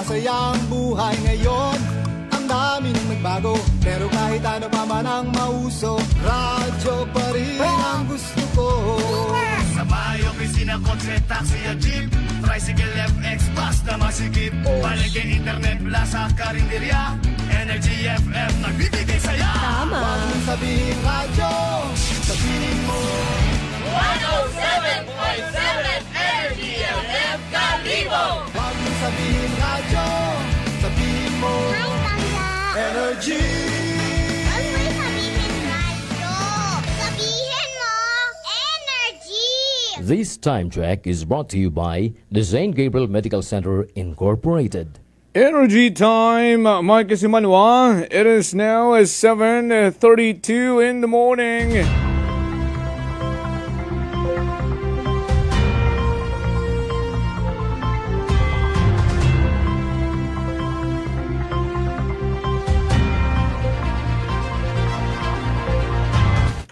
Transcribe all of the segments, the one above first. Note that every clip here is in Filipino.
masaya ang buhay ngayon. Ang dami nang nagbago, pero kahit ano pa man ang mauso, radyo pa rin ang gusto ko. Sa bahay, opisina, kotse, taxi at jeep, tricycle, FX, bus na masikip, paligay, internet, plaza, karinderya, Energy FM, nagbibigay saya. Tama. Huwag mong sabihin radyo, sabihin mo 107.7 Energy FM Kalibo. Huwag mong sabihin radyo, sabihin mo Hi, Tanda. Energy. Huwag mo sabihin radyo. Sabihin mo, energy. This time check is brought to you by the St. Gabriel Medical Center Incorporated. Energy time, Mike Simanwa. It is now 7:32 in the morning.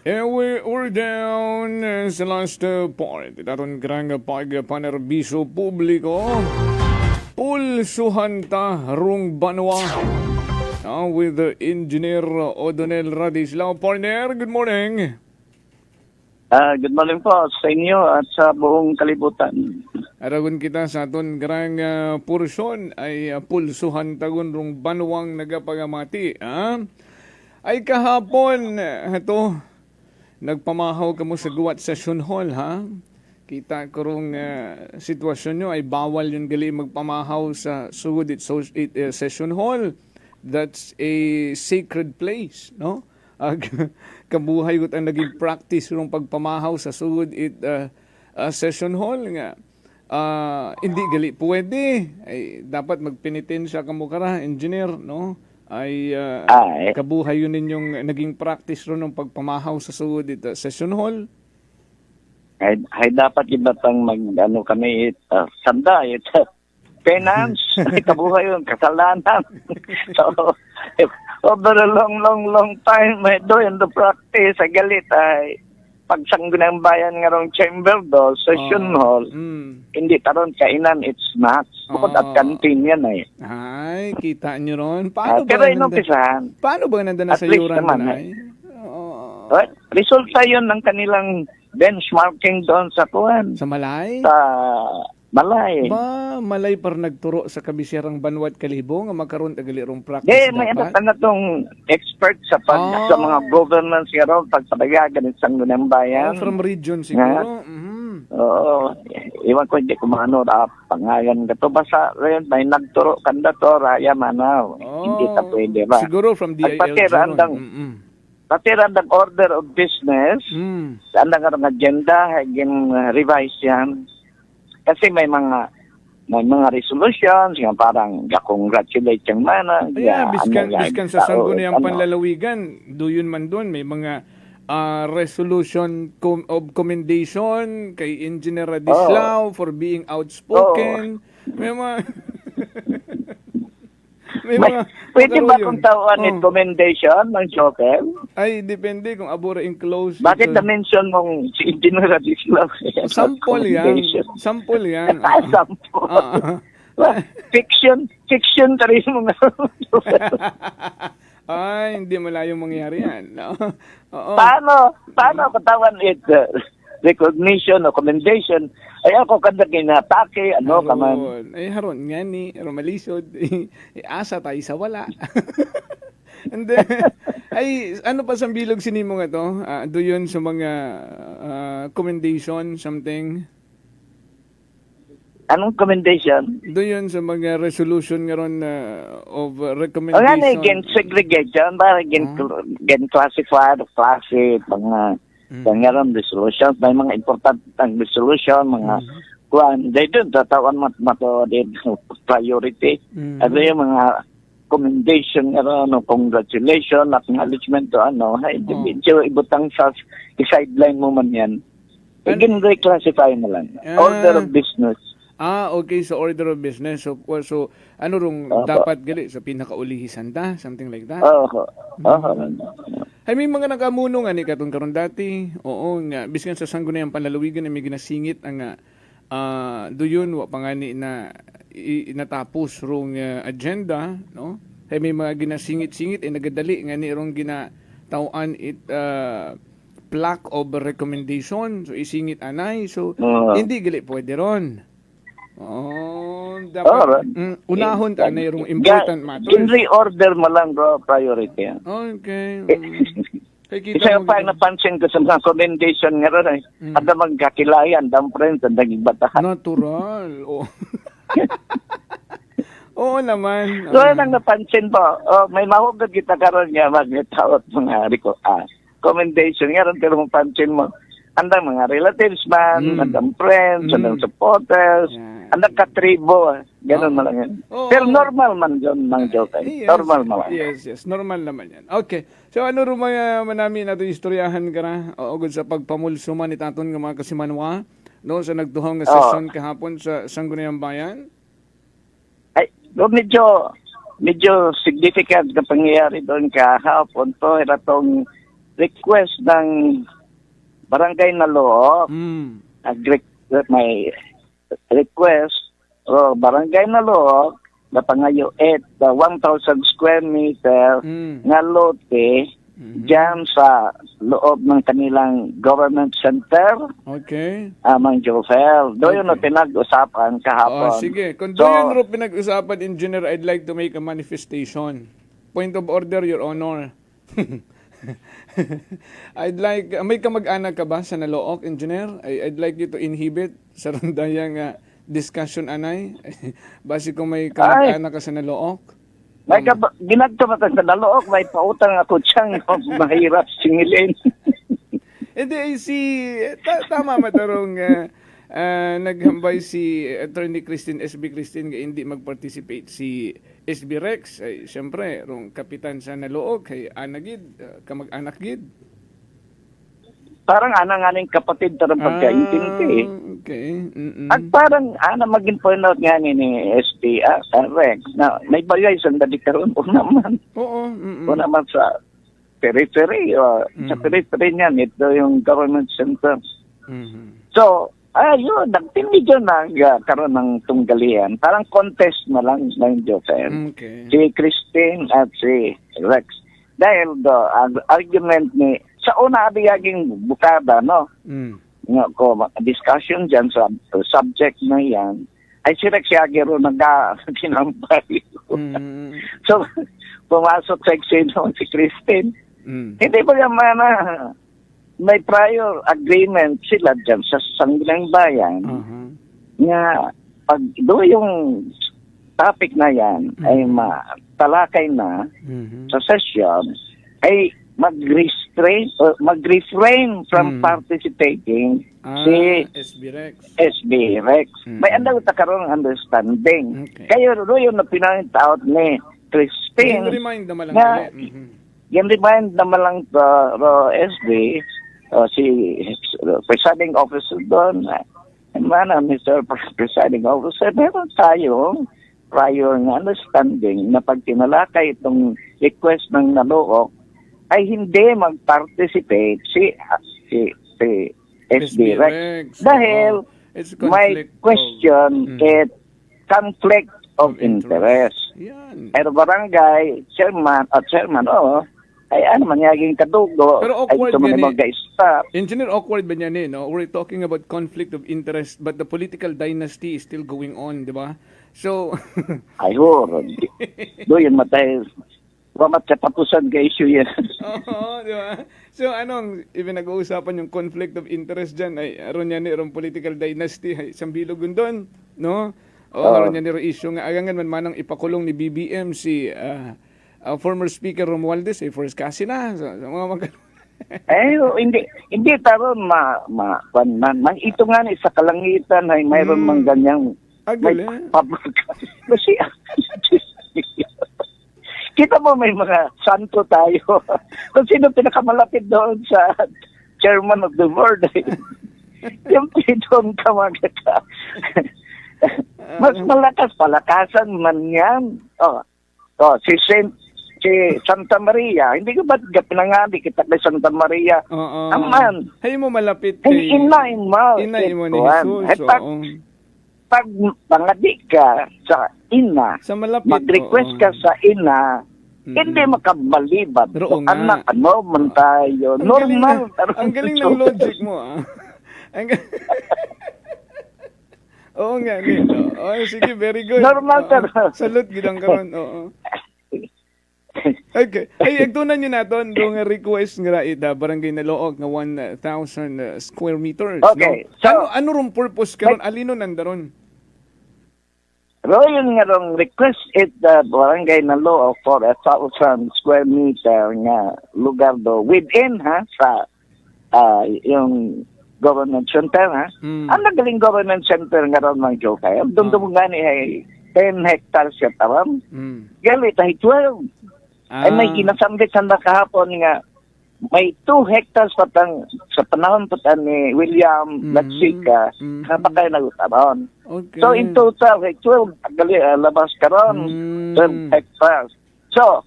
And we're down sa last part. Daton karang pagpanerbisyo publiko. Pulsuhan ta rung banwa. With Engineer O'Donnell Radislao. Partner, good morning. Good morning po sa inyo at sa buong kalibutan. Aragon kita sa aton karang pursyon ay pulsuhan tagon rung banwang nagapagamati. Ay kahapon, ito, nagpamahaw ka mo sa guwat session hall, ha? Kita ko rong sitwasyon nyo ay bawal yun gali magpamahaw sa sugod session hall. That's a sacred place, no? Kabuhay ko ang naging practice rong pagpamahaw sa sugod session hall nga. Hindi gali pwede. Ay, dapat magpenitensya ka mo kara, engineer, no? Ay kabuhay yun ninyong naging practice ron ng pagpamahaw sa sugod session hall. Ay dapat iba pang mag-ano kami, sanda, penance, kabuhay yun, kasalanan. So, over a long time, doon the practice, sa galit ay pagsanggunang bayan nga rong chamber do, session hall, hindi taron kainan, it's snacks. Bukod at canteen yan ay. Ay, kita nyo ron. Paano Pero ba inumpisahan. Paano ba nandun na At sa least yuran naman, na ay? Resulta yun ng kanilang benchmarking doon sa kuwan. Sa Malay? Sa Malay. Ba, Malay par nagturo sa kabisirang Banwat Kalibo nga magkaroon tagali rong practice May dapat? anak na itong expert sa sa mga governance nga ron, pagpadayagan sa ng bayan. From region siguro. Oo. Iwan ko hindi ko maano pangalan ka to. Basta rin, may nagturo kanda to, Raya Manaw. Hindi ta pwede ba? Siguro from DILG ron. Patiran ng order of business, saan nga ng agenda, haging revise yan. Kasi may mga resolutions, yung parang congratulate yung mana. Biskan sa sangguniang panlalawigan, doon man doon, may mga resolution of commendation kay Engineer Radislao for being outspoken. May mga... Pwede ba kung tawaan recommendation ng Joker? Ay, depende kung abura enclosed. Bakit na-mention mong si Engineer Radislao? Sample yan. Sample yan. Sample. Fiction tarin mo nga. Ay, hindi malayong mangyari yan. No? Paano katawan it? Recognition o commendation, ay ako kada kinatake, ka man. Ay, haron nga ni, malisod, asa tayo sa wala. And then, ay, ano pa sa bilog sinimo nga to? Doon sa mga commendation, something? Anong commendation? Doon sa mga resolution nga ron of recommendation. O nga na, segregation, para classify, klase, mga pangalan resolution, may mga important resolution, mga kuan, they don't tatawan mato din priority. Ano yung mga commendation, congratulation, acknowledgement to individual, ibutang sa sideline mo man yan. Again, reclassify na lang. Order of business. Okay, so order of business. So ano rong dapat gali sa pinakaulihisan ta? Something like that? Ay, may mga nakamuno nga ni katong karon dati. Oo nga, biskan sa sangguniang panlalawigan na may ginasingit ang doyon wa pangani na natapos rong agenda, no? Ay may mga ginasingit-singit nagadali nga ni rong ginatawaan plaque of recommendation, so isingit anay, so hindi gali pwede ron. Dapat unahon ta na yung important matters. In reorder mo lang, bro, priority. Okay. Isa pa napansin ko sa mga commendation nga ron, ada magkakilayan, damn friends, ang naging batahan. Natural. Oh. Oo naman. So, nang napansin po, may mahugad kita karon nga mag-tawat mga commendation nga ron, pero mapansin mo, andang mga relatives man, andang friends, andang supporters, andang katribo, ganun mo lang yan. Pero normal man yun, Mang Jokay. Normal man. Yes, normal naman yan. Okay, so ano rin mga manami natin istoryahan ka na, good sa pagpamulso man itaton ng mga kasimanwa, no, sa nagduhang nga session kahapon sa Sangguniang Bayan? Ay, medyo significant na pangyayari doon kahapon to, era tong request ng Barangay Nalook, may request, Barangay Nalook, na pangayo 1,000 square meter nga lote dyan sa loob ng kanilang government center. Okay. Mang Jofel. Doon yun pinag-usapan kahapon. Sige, kung doon yun pinag-usapan, Engineer, I'd like to make a manifestation. Point of order, Your Honor. I'd like, may kamag-anak ka ba sa Nalook, Engineer? I'd like you to inhibit sa randayang discussion, anay. Basi kung may kamag-anak ka sa Nalook. May ginagtumatan sa Nalook, may pautang ako siyang mahirap singilin. Hindi, tama matarong naghambay si Attorney SB Christine nga hindi mag-participate si SB Rex. Ay, siyempre, rong kapitan sa Nalook, ay anagid, kamag-anak gid. Parang anang kapatid tarang pagkaintindi. Okay. At parang maging point out nga ni SB Rex na may bagay sandali karoon po naman. Oo. Po naman sa periphery. Sa periphery niyan, ito yung government center. So, ayun, nagtindi dyan nagkaroon ng tunggalian. Parang contest na lang ng Joseph. Okay. Si Christine at si Rex. Dahil argument ni, sa una abiyaging bukada, no? Discussion dyan sa subject na yan, ay si Rex Yagero nag-tinampay. So, pumasok sa eksena si Christine. Hindi ba naman may prior agreement sila dyan sa Sangguniang Bayan nga pag do yung topic na yan ay matalakay na sa session ay mag-refrain from participating si SB Rex. May andaw karon ng understanding. Kaya yun na pinanit out ni Christine. Yung remind naman lang. Yung remind naman lang SB, si presiding officer doon, Mr. Presiding Officer, meron tayong prior ng understanding na pag tinalakay itong request ng Nalook, ay hindi mag-participate si SB Rex. Dahil may question conflict of interest. Pero barangay chairman, ay manyaging kadugo. Pero awkward ay mag-stop. Engineer, awkward ba niyan no? We're talking about conflict of interest, but the political dynasty is still going on, di ba? So, ayun. Doon matay. Wamat sa papusan ka issue yan. Oo, di ba? So, even nag-uusapan yung conflict of interest dyan, ay aron yan yung political dynasty, ay isang bilogon doon, no? Aron yan yung issue nga, agangan man manang ipakulong ni BBM si former Speaker Romualdez, ay first kasi na, sa mga hindi taron ito nga ni sa kalangitan ay mayroon mang ganyang kasi kita mo may mga santo tayo. Kung sino pinakamalapit doon sa chairman of the board, yung pitong kamagata. Mas malakas, palakasan man yan. Si Santa Maria, hindi ko ba't pinangabi kita kay Santa Maria? Aman. Hay mo malapit kay... Inain mo ni Jesus. pag mangadi ka sa ina, Sa malapit. mag-request oo. ka sa ina, hindi makabalibad. Pero oo So, nga. anak, ano man tayo. Ang galing Normal. ang galing ng logic mo, ah. Ang ga- Oo nga, Nino. Oh, sige, very good. Normal Oo. pero- Salute gidang karon. Oo. Okay. Ay, agtunan nyo naton do nga request nga ida barangay na Loog nga 1,000 square meters. Okay, No? so- ano rong purpose karon? Alino nandaron? Pero yung nga rong request it the barangay na law for 1,000 square meter nga lugar do within sa yung government center Mm. Ang nagaling government center nga ron mga joke ay dumdum nga ni ay 10 hectares siya taram. Mm. Gali tayo 12. Ay may ginasambit sa kahapon nga may 2 hectares patang sa panahon patan ni William Latsika kapag kayo nagutaron. Okay. So in total, 12 gali labas karon 12 hectares. So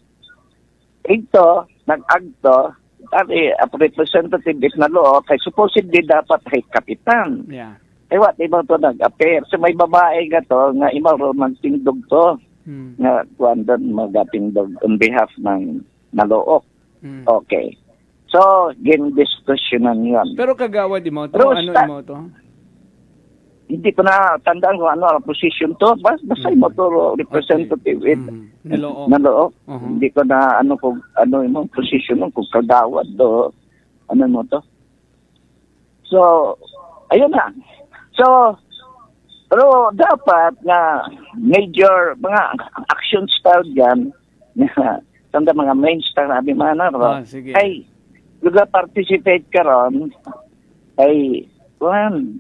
ito nag-agto dati representative is na law kay supposedly dapat kay kapitan. Yeah. Eh what iba to nag-appear. So may babae nga to nga imaw ro magtindog to Mm. nga kuandan magatindog on behalf ng nalook. Mm. Okay. So gin-discussionan yun. Pero kagawad mo to, Pero ano sta- mo to? Hindi ko na tandaan kung ano ang position to. Basta mo to representative with Niloo. naloo. Uh-huh. Hindi ko na ano kung ano yung position mo kung kagawad do ano mo to. So ayun na. So pero dapat na major mga action style diyan na tanda mga main star na abimana ro. Sige. Ay lugar participate ka ron ay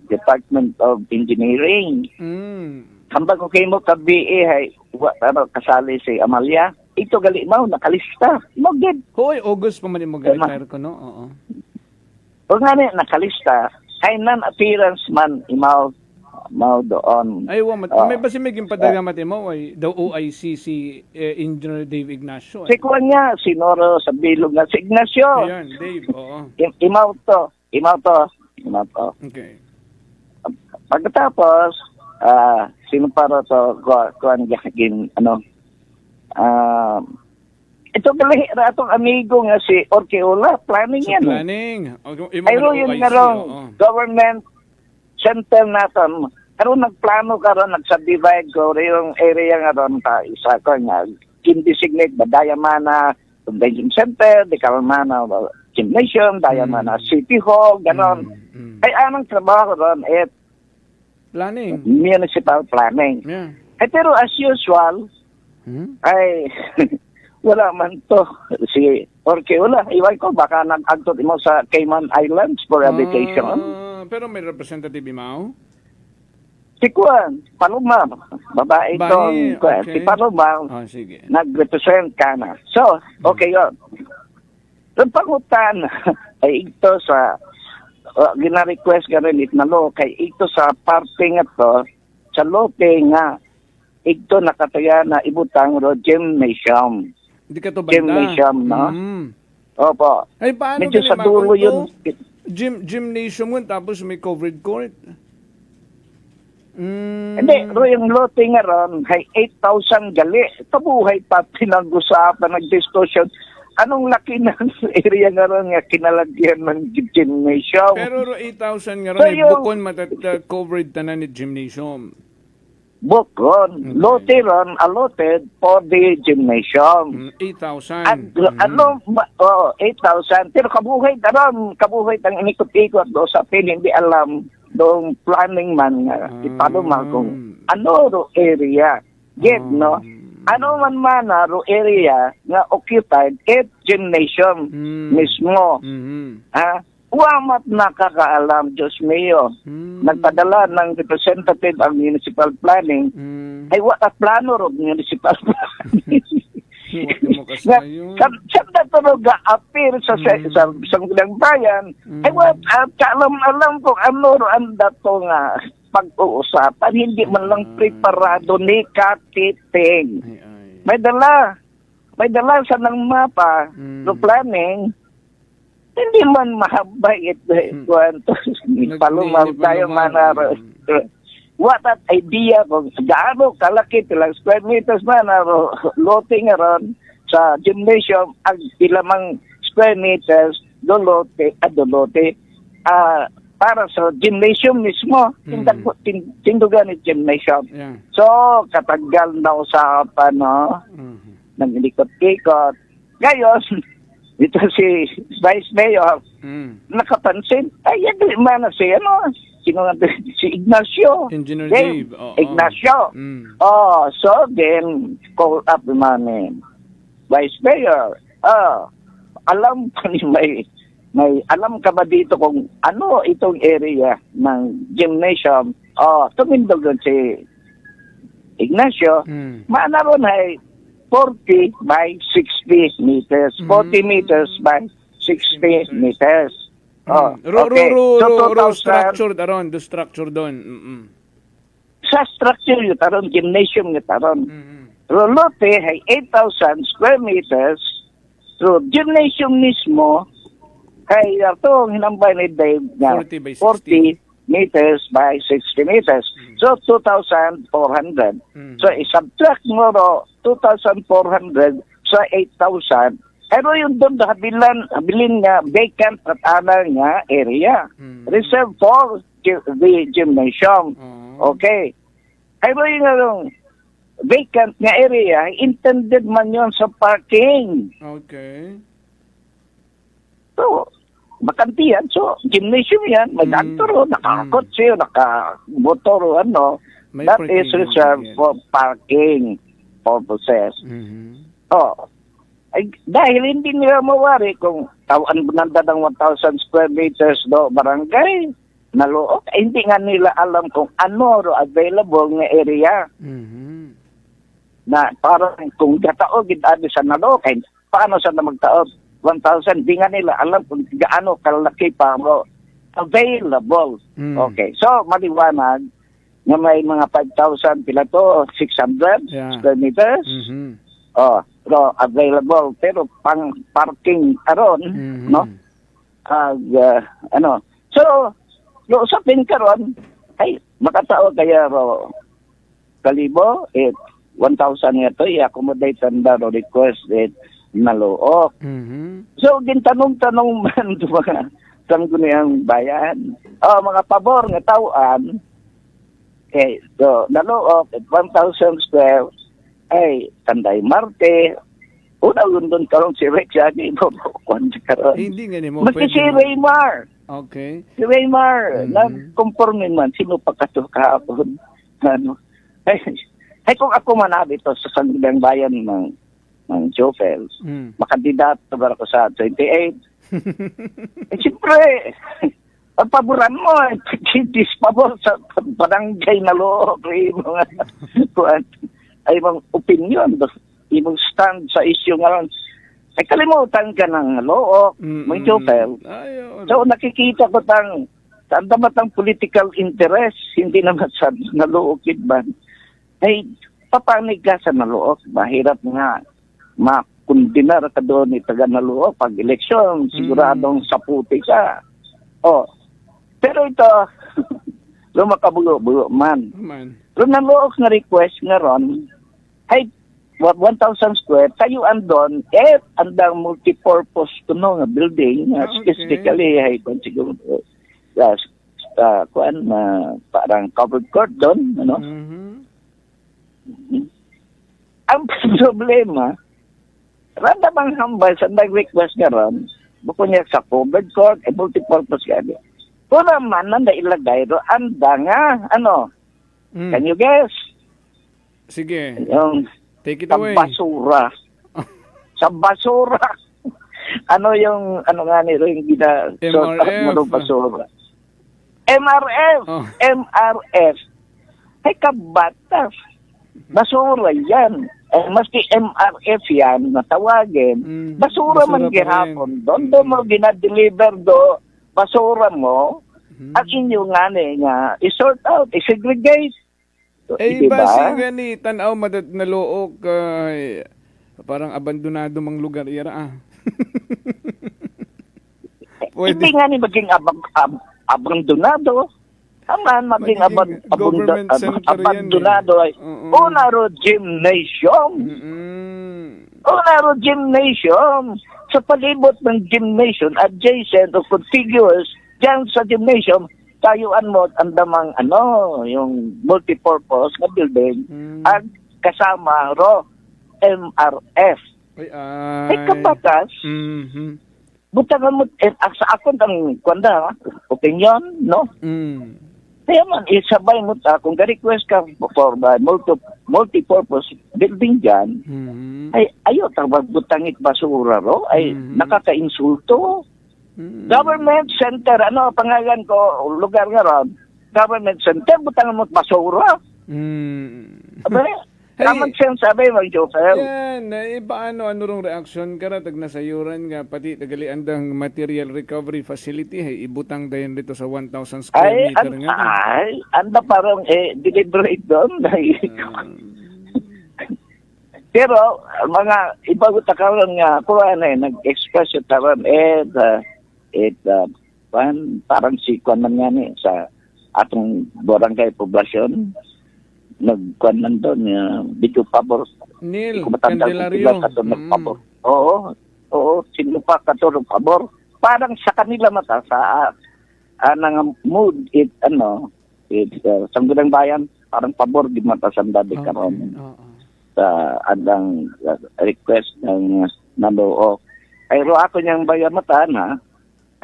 Department of Engineering. Mm. Hambang ko kayo mo kabi ay kasali si Amalia. Ito gali mo nakalista. Mo gid. Hoy, August pa man mo retire ko, no? Oo. O nga ni nakalista ay non-appearance man imaw doon. Ay, wa Ah. may basi may gimpadaga mati mo ay daw OIC si Engineer Dave Ignacio. Si kuwan niya, sinoro sa bilog nga si Ignacio. Ayun, Dave, oo. Imaw to. Okay. Pagkatapos, sino para to kuwan gin ano ito pala atong amigo nga si Orqueola, planning So, yan. planning. Okay, Ay yun nga rong government center natin. Karon nagplano karon nag-subdivide ko yung area nga ron ta isa ko nga kin-designate ba Dayamana Convention Center, di karon mana gymnasium, Dayamana City Hall, ganon. Ay anong trabaho ron Planning. municipal planning. Yeah. Ay pero as usual ay wala man to si Orqueola. Iwan ko baka nag-agtot mo sa Cayman Islands for habitation. Pero may representative imaw? Si Kuan, Paloma, babae Babae, itong Kuan. okay. Si Paloma, Oh, sige. nag-represent ka na. So, okay yun. Yung pangutan ay ito sa, gina-request ka rin it na lo, kay ito sa parte nga to, sa lote nga, ito nakataya na ibutang ro gymnasium. Hindi ka to banda. Gymnasium, no? Opo. Ay, paano Medyo sa ganun, dulo Marco, yun. to? Gymnasium mo, tapos may covered court. Hindi, ro yung lote nga ron, hay 8,000 gali. Tabuhay pa pinag-usapan, nag-discussion. Anong laki ng area nga ron nga kinalagyan ng gymnasium? Pero 8,000 nga So, ron, yung- bukon covered tanan ni gymnasium. Bukon. Lote ron, allotted for the gymnasium. 8,000. At ano, 8,000. Pero kabuhay taron, kabuhay tang inikot-ikot do sa pin, hindi alam doong planning man nga. Ipalo man kung ano ro area. Get, no? Ano man ro area nga occupied at gymnasium mismo. Ha? Wamat nakakaalam, Diyos mio. Nagpadala ng representative ang municipal planning. Ay, wala plano ro municipal planning. Saan na ito nag-appear sa sanggulang bayan? Ay, alam ko ano ro ang dato nga pag-uusapan. Hindi man lang preparado ni katiting. May dala sa ng mapa, no planning, hindi man mahabay ito. Palumang tayo manaro. what that idea kung gaano kalaki tilang square meters man lote nga ron sa gymnasium ang ilamang square meters dolote para sa gymnasium mismo tindugan ni gymnasium. Yeah. So katagal na usapan no nang ilikot-ikot ngayon ito si Vice Mayor nakapansin ay hindi man si sino nga si Ignacio. Engineer Then, Dave. Oo. Ignacio. So then call up the man Vice Mayor. Alam pa ni may alam ka ba dito kung ano itong area ng gymnasium? Tumindogan si Ignacio. Maanaron ay 40 by 60 meters. 40 meters by 60 meters. Okay. So, Structure around, the structure doon. sa structure yun taron, gymnasium yun taron. Lote ay 8,000 square meters. So, gymnasium mismo ay ito, hinambay ni Dave na 40 by 40 meters by 60 meters. So, 2,400. So, isubtract mo ro 2,400 sa 8,000. Pero yung doon habilin nga vacant at anal nga area. Reserved for the gymnasium. Okay. Pero yung vacant nga area, intended man yun sa parking. Okay. So, bakantiyan. So, gymnasium yan. May nagturo, nakakotse, nakamotor, ano. May That parking is reserved yan. for parking purposes. Ay, dahil hindi nila mawari kung tawan nanda ng 1,000 square meters do barangay na loob, hindi nga nila alam kung ano ro available nga area na parang kung gataog gid sa nalo kay paano sa na magtaog 1,000 di nga nila alam kung gaano kalaki pa ro available. Okay, so maliwanag nga may mga 5,000 pila to 600 square meters. So available pero pang parking aron no so usapin karon ay makatao kaya ro kalibo 1,000 nga to i-accommodate and ro requested na loob. So gintanong-tanong man mga sangguniang bayan mga pabor nga tawaan so na loob 1,000 square ay Tanday Marte una doon karon si Rex ani mo kung karon Hindi nga ni mo. si Raymar. Okay. Si Raymar nag-conforme man sino pa kato kahapon ano ay kung ako man dito sa sangguniang bayan ng Jofel makandidato ba ako sa 28 siyempre ang paboran mo pabor sa barangay na loob mga ay mong opinion, imong stand sa issue ngayon. Ay kalimutan ka ng loob, may Jofel. So nakikita ko saan dapat ang political interest, hindi naman sa nalookid ba. Ay papanig ka sa naloob, mahirap nga makundinar ka doon ni taga naloob pag eleksyon, siguradong saputi ka. Pero ito, lumakabulo-bulo man. Pero naloob na request nga ron, ay 1,000 square, tayuan doon, andang multi-purpose kuno nga building, specifically, ay kung siguro, parang covered court doon, ano? Ang problema, randa bang hambal sa nag-request nga ron, bukod niya sa covered court, multi-purpose ka doon. Kung naman, nanda ilagay doon, anda nga, ano? Can you guess? Sige. Yung Take it sa away. basura. Sa basura. Ano yung, nga nilo yung MRF. Basura. MRF. MRF. Ay kabatas. Basura yan. Maski MRF yan, natawagin. Basura man pa rin. gihapon. Doon mo ginadeliver basura mo. At inyo nga i-sort out, i-segregate. So, basi gani, tanaw na look, parang abandonado mang lugar ira Hindi nga ni maging abandonado. Aman, maging Magiging government center yan, abandonado ay Oo. una ro gymnasium. Mm-mm. Una ro gymnasium. Sa palibot ng gymnasium, adjacent o contiguous, dyan sa gymnasium, tayuan mo ang damang yung multipurpose na building at kasama ro MRF. Ay. Kapatas, Mhm. butangan mo, sa akong ang kwanda, opinion, no? Mm. Kaya man, isabay mo kung ka-request ka for multi-purpose building dyan, Mhm. ay ayaw butangit basura ro, ay nakaka-insulto. Government center, pangalan ko, lugar nga ron, government center, butangan mo basura. Mm. Abe, Hey. common sense, sabi, Mang Jofel. Yan, paano rong reaksyon ka tag nasayuran nga pati tagali andang material recovery facility hay ibutang dayon dito sa 1,000 square Ay, meter nga. anda parang deliberate doon. Pero, mga ibago takawan nga, kuha nag-express yung taron, parang sikwan man nga sa atong barangay poblasyon, nagkuhan man doon, dito pabor. Neil Candelario. Candelario. Oo, sinupa ka to ng pabor. Parang sa kanila mata, sa nang mood, sanggudang bayan, parang pabor di mata sa dati karon. Sa andang request ng naloo. Ay ro ako niyang bayan mata na,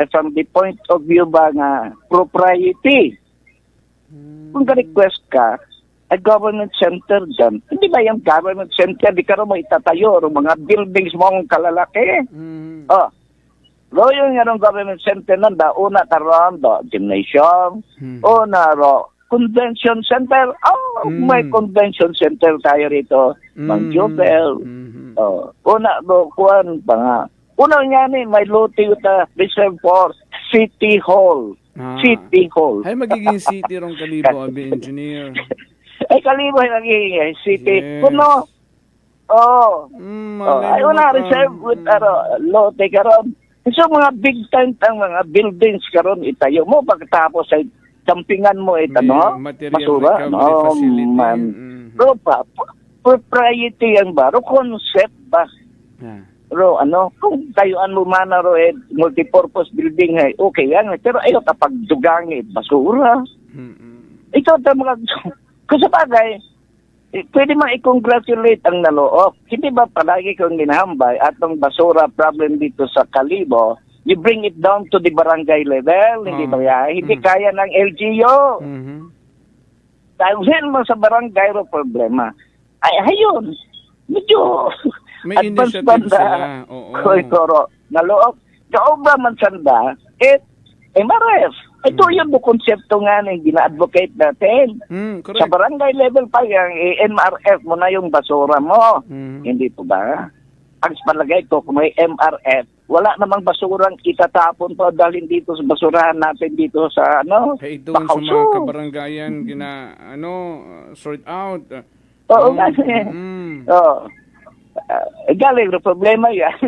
from the point of view ba nga propriety. Kung ka-request ka, ay government center dyan. Hindi ba yung government center, di ka rin mo itatayo, mga buildings mong kalalaki. Oh, ro yung nga government center nanda, una karon do, gymnasium, una ro, convention center. May convention center tayo rito, Mang Jobel. Una ro, kuhan pa nga. Una nga may luti uta reserve for City Hall. City Hall. Ay magiging city rong Kalibo, abi engineer. Ay, Kalibo yung city. Yes. Kuno. Ay, una reserve with lote karon. So, mga big time ang mga buildings karon itayo mo pagkatapos ay campingan mo material basura. recovery facility. Man. Bro, propriety yan ba? Ro, concept ba? Ro, kung tayuan mo man ro multipurpose building ay okay yan. Pero ayaw kapag dugangi, basura. Ito mga kasi bagay, pwede man i-congratulate ang naloob. Hindi ba palagi kong ginahambay atong basura problem dito sa Kalibo, you bring it down to the barangay level, hindi ba yan? Hindi kaya ng LGU. Dahil mo sa barangay ro problema. Ay, ayun. Medyo May advance initiative banda. sila. Oo. Koy-toro. Naloob. Kaobra man sanda, MRF. Ito yung konsepto nga na gina-advocate natin. Correct. Sa barangay level pa yung MRF mo na yung basura mo. Hindi po ba? Ang palagay ko, kung may MRF, wala namang basurang itatapon pa dahil dito sa basurahan natin dito sa Hey, doon sa mga kabaranggayan sort out. Oo, galing na problema yan.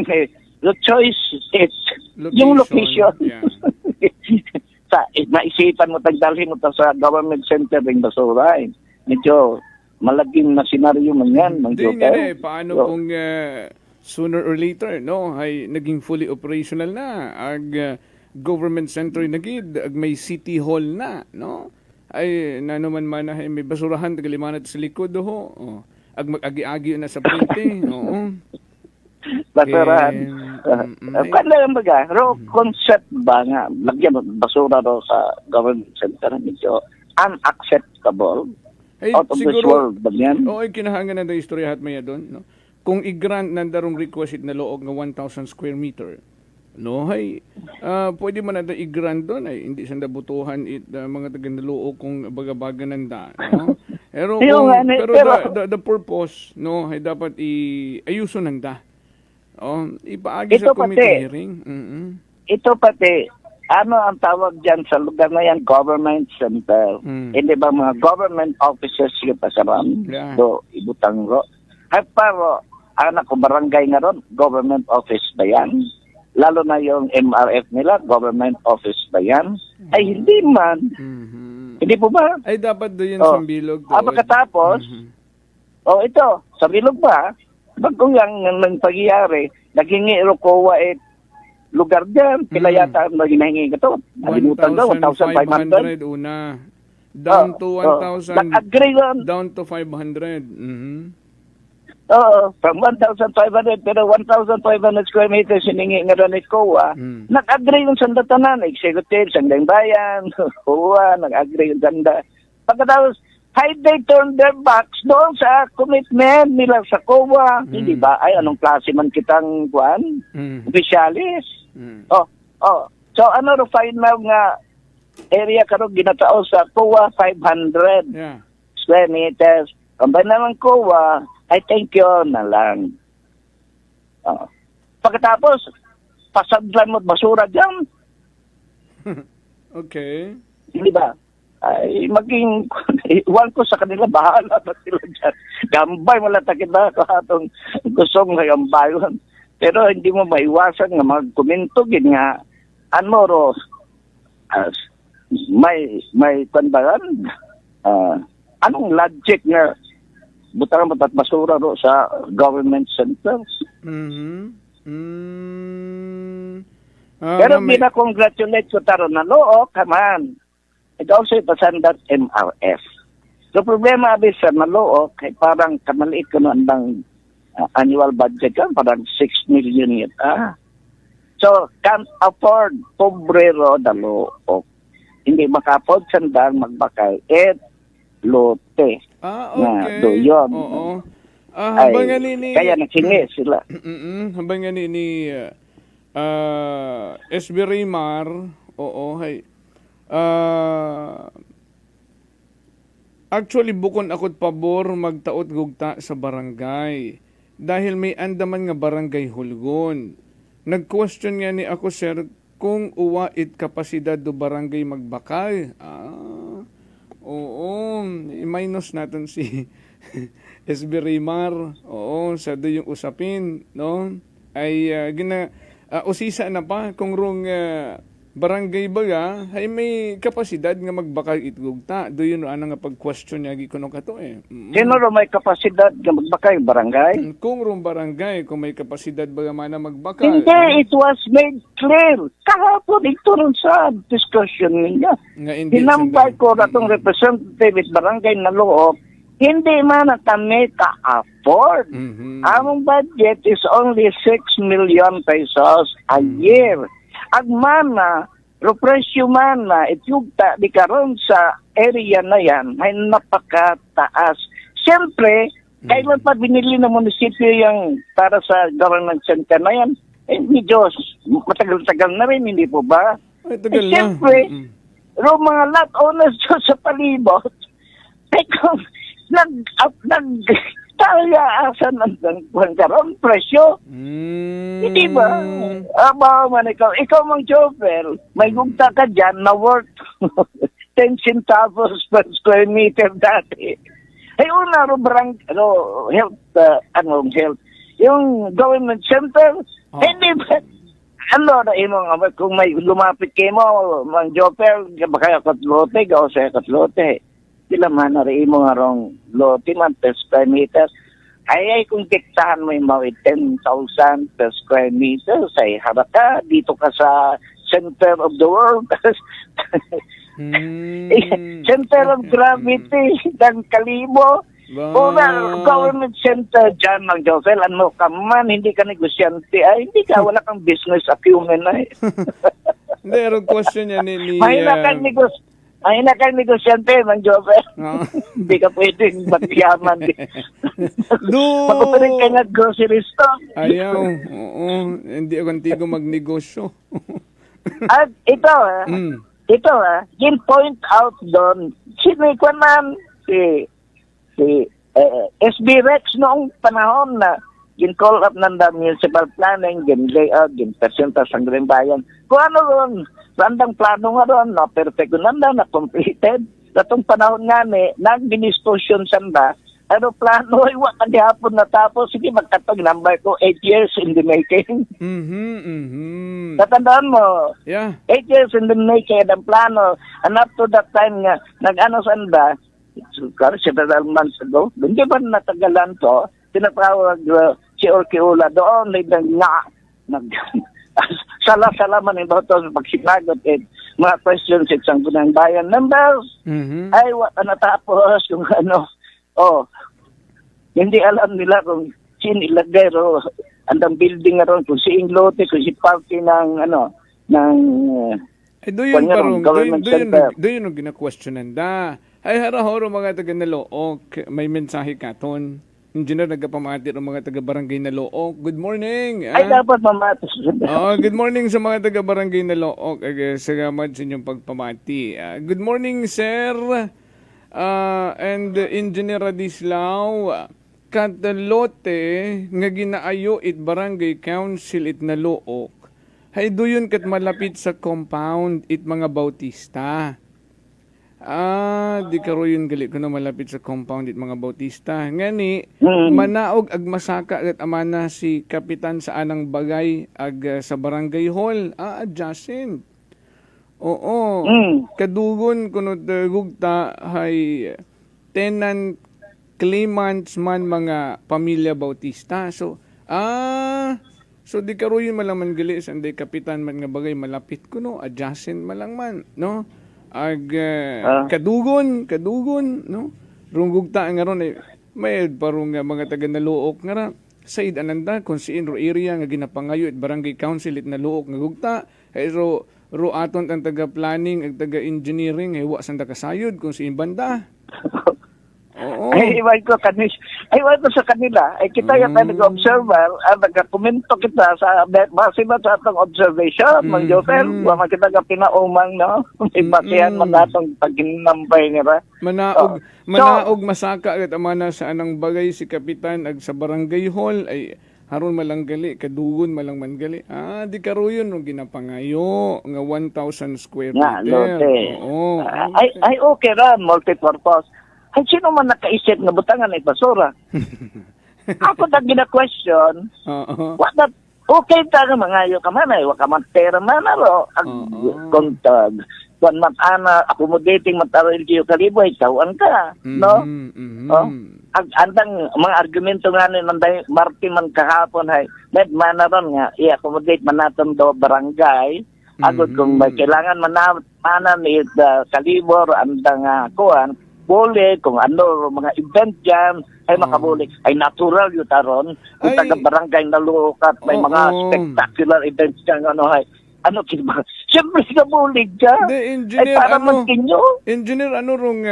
The choice is yung location. Yeah. Naisipan mo tagdalhin mo sa government center ng basura. Medyo malaging na senaryo man yan. Hindi, paano kung sooner or later, ay naging fully operational na ang government center nagid, ag may city hall na, ay nanuman man na may basurahan tagalimanat sa likod ag mag-agi-agi na sa printe. Basurahan. Kanda lang baga, concept ba nga, lagyan basura sa government center, medyo unacceptable. Ay, out of this world ba yan? Oo, kinahangan na da istorya at maya doon. Kung i-grant na darong request na loog nga 1,000 square meter, pwede man na i-grant doon, ay hindi sanda butuhan mga taga-naluog kung baga-baga nanda. Pero the purpose, ay dapat ayuso nanda. Ipaagi sa committee hearing. Ito pati, ang tawag dyan sa lugar na yan, government center. Hindi ba mga government offices yung pasaran? Yeah. So, ibutang ro. At paro, anak ko barangay nga ron, government office ba yan? Lalo na yung MRF nila, government office ba yan? Ay, hindi man. Hindi po ba? Ay, dapat doon yun Oh. sa bilog. Pagkatapos, ito, sa bilog ba, bagong yung pagyayari, naghingi Rocoa lugar dyan, pila yata ang hinahingi ito. Nalimutan daw, 1,500. 1,500 una. Down to 1,000. Nag-agree yun. Down to 500. Oo, from 1,500, pero 1,500 square meters hiningi nga rin ni COA. Nag-agree yung sandatanan, executive, sandang bayan, COA, nag-agree yung sanda. Pagkatapos, they turned their backs doon sa commitment nila sa COA. Hindi ba? Ay, anong klase man kitang officialis? Oh. So, ano ro final nga area karon ginatao sa COA 500 Yeah. square meters. Ang ba naman COA, I thank you na lang. Pagkatapos, pasadlan mo basura dyan. Okay. Hindi ba? Ay, maging, iwan ko sa kanila, bahala na sila dyan. Gambay, malata kita katong gustong na gambayon. Pero hindi mo maiwasan nga magkomento, nga, ano ro, may panbaran, anong logic nga, butang matat basura ro sa government centers. Pero congratulate ko taro na loo, kaman. It also pasandat MRF. So problema abis sa naloo, kay parang kamaliit ko na ang annual budget kan, parang 6 million yun. So, can't afford pobrero na loo. Hindi makapod sandang magbakay. Lote. Okay. Na doon. Oo. Habang nga ni... Kaya nagsingi sila. Habang nga ni SB Raymar, hay. Actually, bukon ako't pabor magtaot gugta sa barangay. Dahil may andaman nga barangay hulgon. Nag-question nga ni ako, sir, kung uwa it kapasidad do barangay magbakay. Oo, i-minus natin si SB Raymar. Oo, sa do yung usapin, no? Ay usisa na pa kung rong barangay baga ay may kapasidad nga magbakay itgugta. Do yun ano nga pag-question niya gikuno kato Sino ro may kapasidad nga magbakay barangay? Kung rong barangay kung may kapasidad baga man na magbakay. Hindi, it was made clear. Kahapon ito ron sa discussion niya. Hinambay ko ratong representative at barangay na loob, hindi man na kami ka-afford. Among budget is only 6 million pesos a year. Agmana, presyo man na ityugta di karon sa area na yan ay napakataas. Siyempre, kailan pa binili ng munisipyo yung para sa government center na yan? Medyo matagal-tagal na rin, hindi po ba? Ay, tagal na. Siyempre, mga lot owners sa palibot, ay kung nagtayaasan ng karon presyo. Hindi ba? Man ikaw mang chopper, may gugta ka dyan na worth 10 centavos per square meter dati. Ay una health, yung government center, hindi ba? Kung may lumapit kayo mo, mang chopper, baka katlote, gaw sa katlote. Sila man na rin mo nga rong lote man per square meters. Ay kung diktahan mo yung mga 10,000 per square meters, ay haraka, dito ka sa center of the world. Center of gravity, ng Kalibo. Government center dyan, Mang Josel, ano ka man, hindi ka negosyante, ay hindi ka, wala kang business acumen ay. Hindi, pero question niya ni... Ay, negosyante, Mang Joseph. Hindi ka pwedeng matyaman. Mag-operate ka nga grocery store. Ayaw. Oo. Hindi ako antigo magnegosyo. At ito point out doon, sinikwan man si SB Rex noong panahon na gin-call up ng municipal planning, gin-layout, gin-presenta sa Bayan. Kung ano ron, randang plano nga ron, na perfect nanda, na completed. Datong panahon nga nag-ministration sanda, aeroplano, ay wala gihapon natapos. Sige, magkatog number ko, 8 years in the making. Tatandaan mo, Yeah. 8 years in the making ang plano. And up to that time nga, nag-ano sanda, several months ago, hindi ba natagalan to, tinatawag si Orkiula doon, sala-sala man yung bato sa pagsinagot at mga questions sa isang gunang bayan. Numbers, ay wala natapos yung ano, hindi alam nila kung sin ilagay ro andang building nga ron, kung si lote, kung si party ng ano, ng Do yun parang, government center. do yun ang gina-questionan da. Ay harahoro mga taga Nalook, may mensahe ka ton. Engineer nagapamati ng mga taga Barangay Nalook. Good morning. Ay dapat mamatos. Good morning sa mga taga Barangay Nalook. Salamat sa inyong pagpamati. Good morning, sir. And Engineer Radislao, katalote nga ginaayo it Barangay Council it Nalook. Hay duyon kat malapit sa compound it mga Bautista. Di karo yun gali ko na malapit sa compound it mga Bautista. Ngani, manaog ag masaka at amana si Kapitan sa anang bagay ag sa Barangay Hall. Adjacent. Oo. Kadugon kunod gugta hay tenant claimants man mga pamilya Bautista. So di karo yun malaman gali sanday Kapitan man nga bagay malapit ko no, adjacent malang man, no? Kadugon, no? Runggugta nga ron, may parang mga taga Naluok nga ra, said ananda, kung si inro area nga ginapangayo at Barangay Council it Naluok nga gugta, ay ro aton ang taga planning, at taga engineering, ay sanda kasayod kung si banda. Oo. Ay, iwan ko sa kanila. Ay, kita yung nag-observer, nagkakomento kita sa, base ba sa atong observation, Mang Joseph, wala kita ka pinaumang, no? May basihan man natong pag-inampay nila. Manaog masaka at amana sa anang bagay si Kapitan ag sa Barangay Hall, ay haron malang gali, kadugon malang man gali. Di karuyon nung ginapangayo, nga 1,000 square meter. Lote. Oo. Ay, okay ra, multi-purpose. Ay, sino man nakaisip na butangan ay basura? Ako na gina-question, okay tayo mga iyo ka man ay, waka man pera man aro, kontag, kung matana, accommodating mataro yung kalibo, ay tawan ka, no? Andang mga argumento nga ni Manday Martin man kahapon ay, net manaron nga, i-accommodate man natin do barangay, agad kung may kailangan manan ni kalibor, andang kuhan, bole, kung ano, mga event dyan, ay makabuli. Ay natural yun taron. Kung taga barangay nalukat, may mga spectacular events dyan, ano kiba? Siyempre kabulig ka. Ay para magkinyo. Engineer, ano rong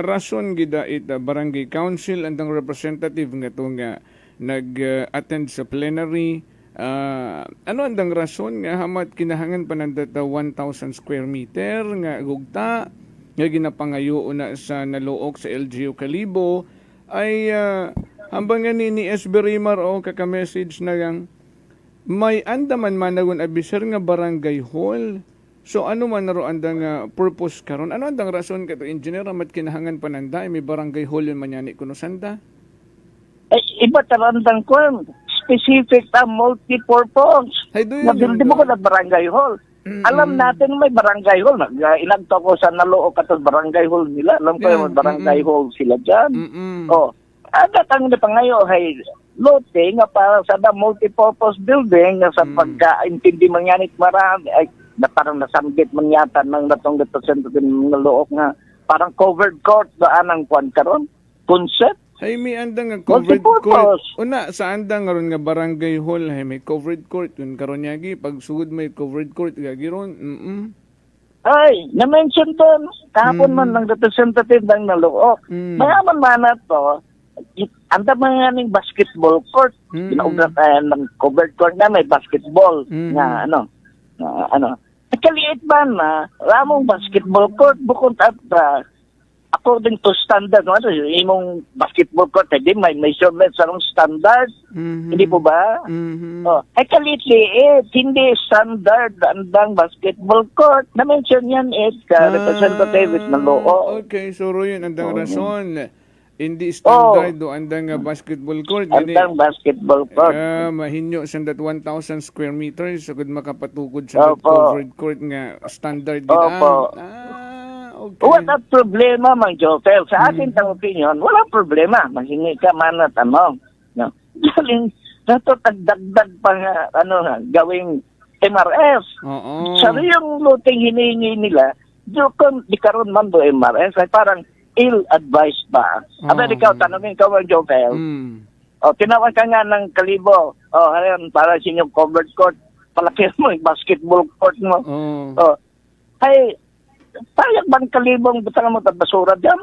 rason gida it Barangay Council andang representative nga to nga nag-attend sa plenary. Ano andang rason nga hamat kinahangan pa nandata 1,000 square meter nga gugta nga ginapangayo na sa Nalook sa LGU Kalibo ay hambang nga ni SB Rimar o kaka-message na yang may andaman managon abiser nga Barangay Hall. So ano man naro andang purpose karon? Ano andang rason kato engineer amat kinahangan pananda may Barangay Hall yun manyani kuno sanda? Ay iba tarandang ko specific ta multi-purpose. Nabili mo ko na Barangay Hall. Alam natin may Barangay Hall. Inagto ko sa Nalook katong Barangay Hall nila. Alam ko yung Barangay Hall sila dyan. Datang na pa ngayon ay lote nga para sa multi-purpose building nga sa pagkaintindi manyanit marami ay na parang nasamgit man yata ng natong representative ng Nalook nga parang covered court doon ang kwan karon concept. Hay may andang nga covered court. Una sa andang karon nga Barangay Hall hay may covered court kun karon yagi pag sugod may covered court yagi ron. Ay, na-mention doon kahapon man ng representative ng Nalook. Mayaman man na to. Anda mga ning basketball court. Pinaugnatan ng covered court na may basketball nga kaliit ba na ramong basketball court bukod at according to standard, imong basketball court, may measurements anong standard, hindi po ba? Ay kaliit-liit, hindi standard andang basketball court. Na-mention yan representative ng Nalook. Okay, so yun andang rason. Hindi standard do andang basketball court. Andang basketball court. Mahinyo sa that 1,000 square meters so makapatukod sa that Opo. covered court nga standard din. Opo. Okay. Wala problema, Mang Jopel. Sa akin tang opinion, wala problema. Mahingi ka man at ano. No. Galing, nato tagdagdag pa nga, gawing MRF. Oo. Sa yung luting hinihingi nila, di karon man do MRF, ay parang ill-advised ba? Aba, ikaw, tanongin ka, Mang Jopel. O, tinawag ka nga ng Kalibo. O, ayun, para sa inyong covered court. Palaki mo yung basketball court mo. O, ay, payag bang Kalibong butang mo at basura dyan?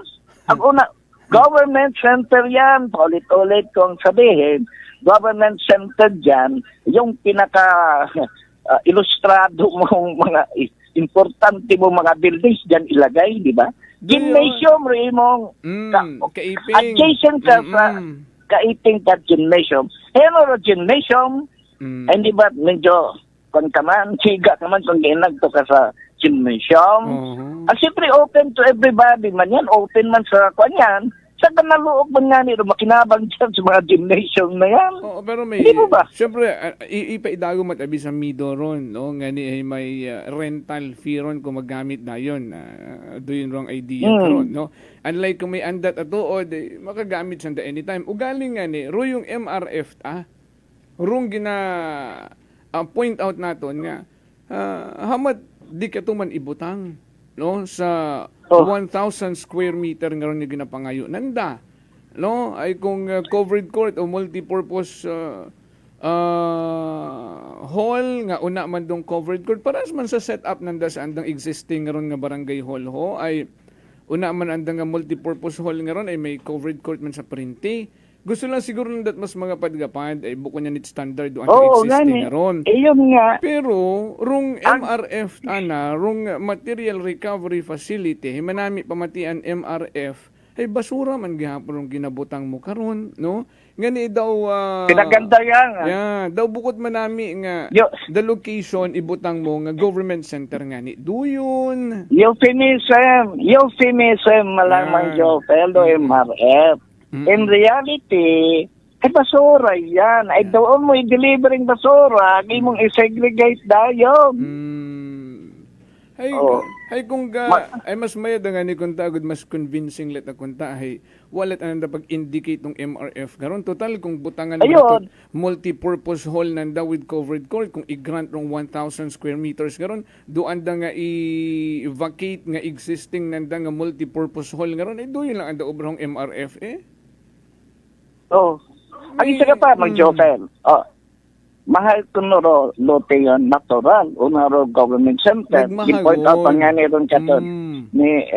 Ang una, government center yan. Ulit-ulit kong sabihin, government center dyan, yung pinaka ilustrado mong mga importante mo mga buildings dyan ilagay, di ba? Gymnasium, Raymond. Kaiping. Adjacent ka sa kaiping ka gymnasium. Hello, gymnasium. Hindi ba medyo kung kaman, siga naman kung ginagto ka sa gymnasium. Siyempre, open to everybody man yan. Open man sa kanyan. Sa kanaluog man nga nito, makinabang dyan sa mga gymnasium na yan. Oo, pero may, Hindi mo ba? siyempre, ipaidago matabi sa mido ron, no? Nga ni may rental fee ron kung magamit na yun. Doon wrong idea ron, no? Unlike kung may andat at tuod, makagamit siya anytime. Ugaling nga ni, ro yung MRF, rung point out naton nga, hamat di ka tuman ibutang, no? Sa 1,000 square meter nga ron yung ginapangayo. Nanda, no? Ay kung covered court o multipurpose hall nga una man dong covered court para man sa setup nanda sa andang existing nga ron nga barangay hall ho ay una man andang nga multipurpose hall nga ron ay may covered court man sa Printi. Gusto lang siguro nang mas mga padgapad ay buko niya nit standard do ang existing nga ron. Yun nga. Pero rung MRF rung material recovery facility manami pamatian MRF ay basura man gihapon rung ginabutang mo karon, no? Ngani daw Pinaganda yan. daw bukod manami nga the location ibutang mo nga government center nga ni duyon. Euphemism malamang Jopel do MRF. In reality, ay basura yan. Ay doon mo i-delivering basura, ay mong i-segregate dayon. Ay kung ay mas mayad nga ni kung tagod mas convincing let na kunta ay walat ananda pag-indicate ng MRF garon total kung butangan mo multi-purpose hall nanda with covered court kung i-grant ng 1,000 square meters garon doon da nga i-vacate nga existing nanda nga multi-purpose hall garon ay doon lang anda obrang MRF ang isa ka pa mag-Jopel. Mahal ko noro lote yun natural unaro government center. I-point out ang nga niron katon ni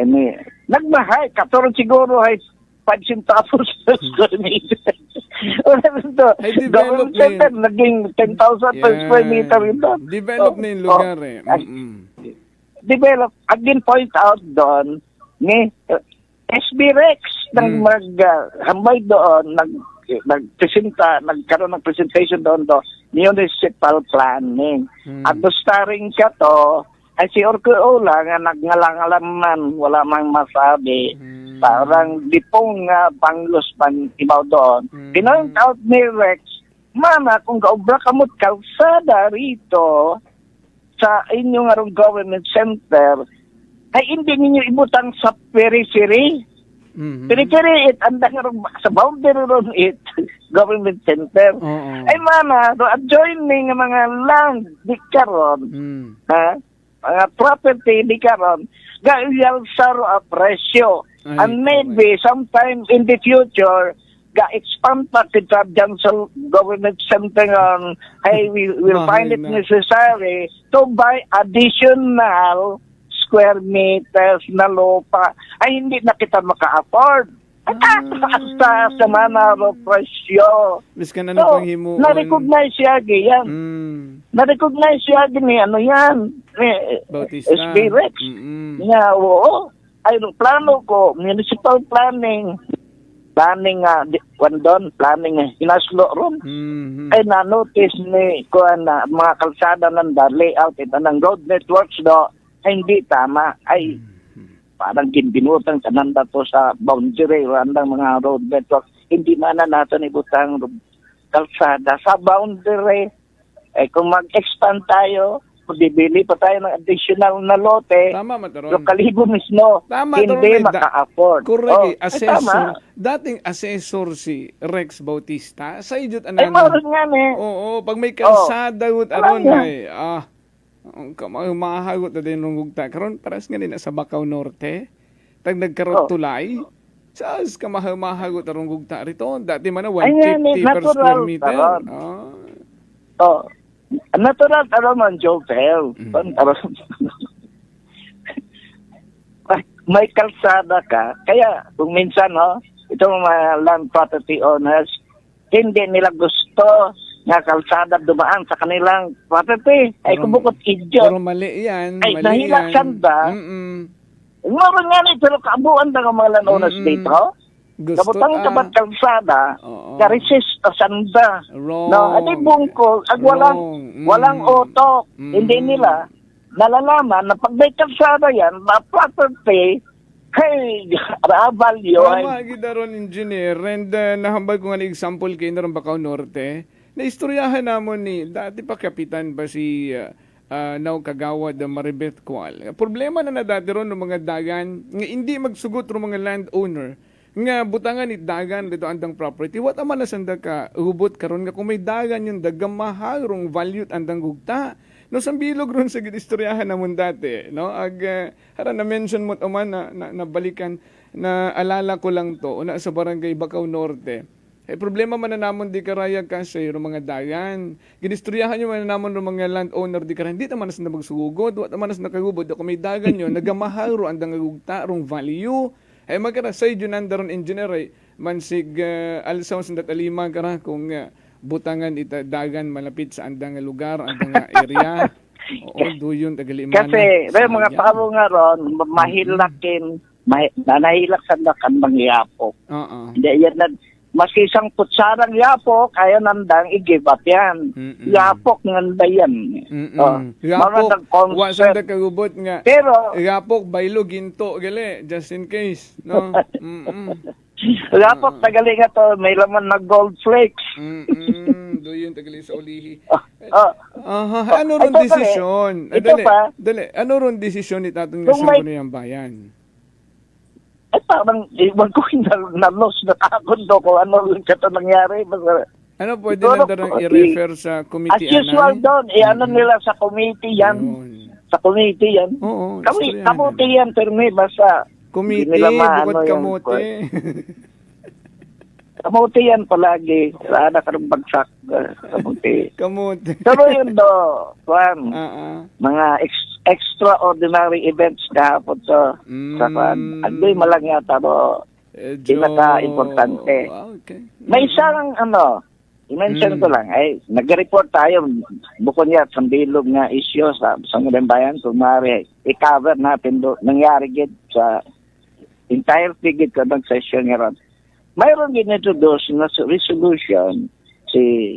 nagmahal katon siguro ay 5 centavos per square meter. Government center naging 10,000 per square meter ito. Develop na yung lugar Develop. Again point out doon ni SB Rex nang maghambay doon nagkaroon ng presentation doon to municipal planning. At to starring ka to ay si Orco Ola nga nagngalangalaman wala mang masabi. Parang dipong panglos pan ibaw doon. Pinoint out ni Rex, Mama, kung gaobra kamot kalsada rito sa inyong arong government center, ay hindi ninyo ibutang sa periphery. Periphery, andang sa boundary ron government center. Ay mama, do adjoining mga land, di karon, mga property, di karon, gaiyal saro a presyo. And maybe sometime in the future, ga-expand pa kita dyan sa government center on, hey, we will find it necessary to buy additional square meters na lupa. Ay, hindi na kita maka-afford. At taas naman na presyo. Miskan na pang himuon. Na-recognize siya yan. Na-recognize siya ni ano yan. Bautista. SB Rex. Oo. Ay, plano ko, municipal planning. Planning inaslo ron. Ay na-notice ni kuan na mga kalsada ng layout ito ng road networks do ay hindi tama. Ay parang ginbinutang kananda to sa boundary o andang mga road network. Hindi man na natin ibutang kalsada sa boundary. Kung mag-expand tayo, kung bibili pa tayo ng additional na lote, Tama, Mataron. yung kalibo mismo, Tama, hindi Taron, maka-afford. Correct, Oh, tama. dating assessor si Rex Bautista, sa idot Ay, meron nga eh. Oo, pag may kalsada gut Alam aron niya. ay ang mahahagot na din ng gugta karon paras nga din sa Bacau Norte tag nagkaroon tulay sas ka mahahagot aron gugta rito dati man na Ay, nga, 150 per natural, square meter. Taron. Oh, natural man, Joel. May kalsada ka, kaya kung minsan, itong mga land property owners, hindi nila gusto na kalsada dumaan sa kanilang property. Ay, kumukot Pero idiot. mali yan, Ay, mali nahilak yan. sanda. Mm-mm. Meron nga ni, pero kaabuan na ng mga land owners dito. Gusto Kabutang kabat kalsada, Oo. ka-resist o sanda. Wrong. No, adi bungkol, ag walang, Wrong. walang otok. Mm. Hindi nila nalalaman na pag may kalsada yan, na property, kay value. Tama, gidaron engineer. And nahambal ko nga ni example kay Naron Bacau Norte. Naistoryahan namon ni, dati pa kapitan ba si Nau Kagawad Maribeth Kual. Problema na dati ron ng mga dagan, nga hindi magsugot ng mga landowner, nga butangan ni dagan dito andang property. What aman na sanda ka, hubot karon nga kung may dagan yung dagamahal rong value andang gugta. No, sa bilog ron sa ginistoryahan namon dati, no? Hara na mention mo man na balikan na alala ko lang to una sa barangay Bacau Norte. Problema man na namon di karaya kasi yung mga dagan. Ginistoryahan nyo man na namon ng mga landowner di karaya. Hindi naman na magsugod. Wat naman na nakagubod. Kung may dagan yun, nagamahal ro andang gugta rong value. Ay magkarasay yun nandaron engineer ay mansig alsaw sa datalima kara kung butangan ita dagan malapit sa andang lugar, andang area. Oo, duyon tagalima. Kasi, mga tao nga ron, mahilakin, nanahilak sa dakan mangyapok. Oo. Hindi yan na, masisang putsarang yapok, kaya nandang i-give up yan. Yapok nganda yan. Yapok, concept. wasan da kagubot nga. Pero, Yapok, baylo, ginto, gali, just in case. No? yapok, tagali nga to, may laman na gold flakes. Doon tagali sa ulihi. Oh, Ano ron ito desisyon? ito pa, Dali. Ano ron desisyon ni tatong nga Kung may- sa yung bayan? ay parang, iwan ko na-lost na takot do ko, ano rin ka to nangyari. Basta, Ano pwede Siguro, na darang okay. i-refer sa as committee usual doon, ano nila sa committee yan. Yun. Sa committee yan. Oo, Kamuti istoryahan. yan, pero may basta. Committee, Hindi nila maano bukod yan. kamote. Kamuti yan palagi. Sana ka ng bagsak. Kamuti. Kamote. Pero yun do, Juan, mga extraordinary events kahapon sa Juan. Agdoy malang yata do, pinaka-importante. Okay. May isang i-mention ko lang, ay nag-report tayo, bukod niya sa bilog nga issue sa Bayan, kung maaari, i-cover natin do, nangyari gid sa entire tigid ka ng session nga ron. Mayroon ginintroduce na resolution si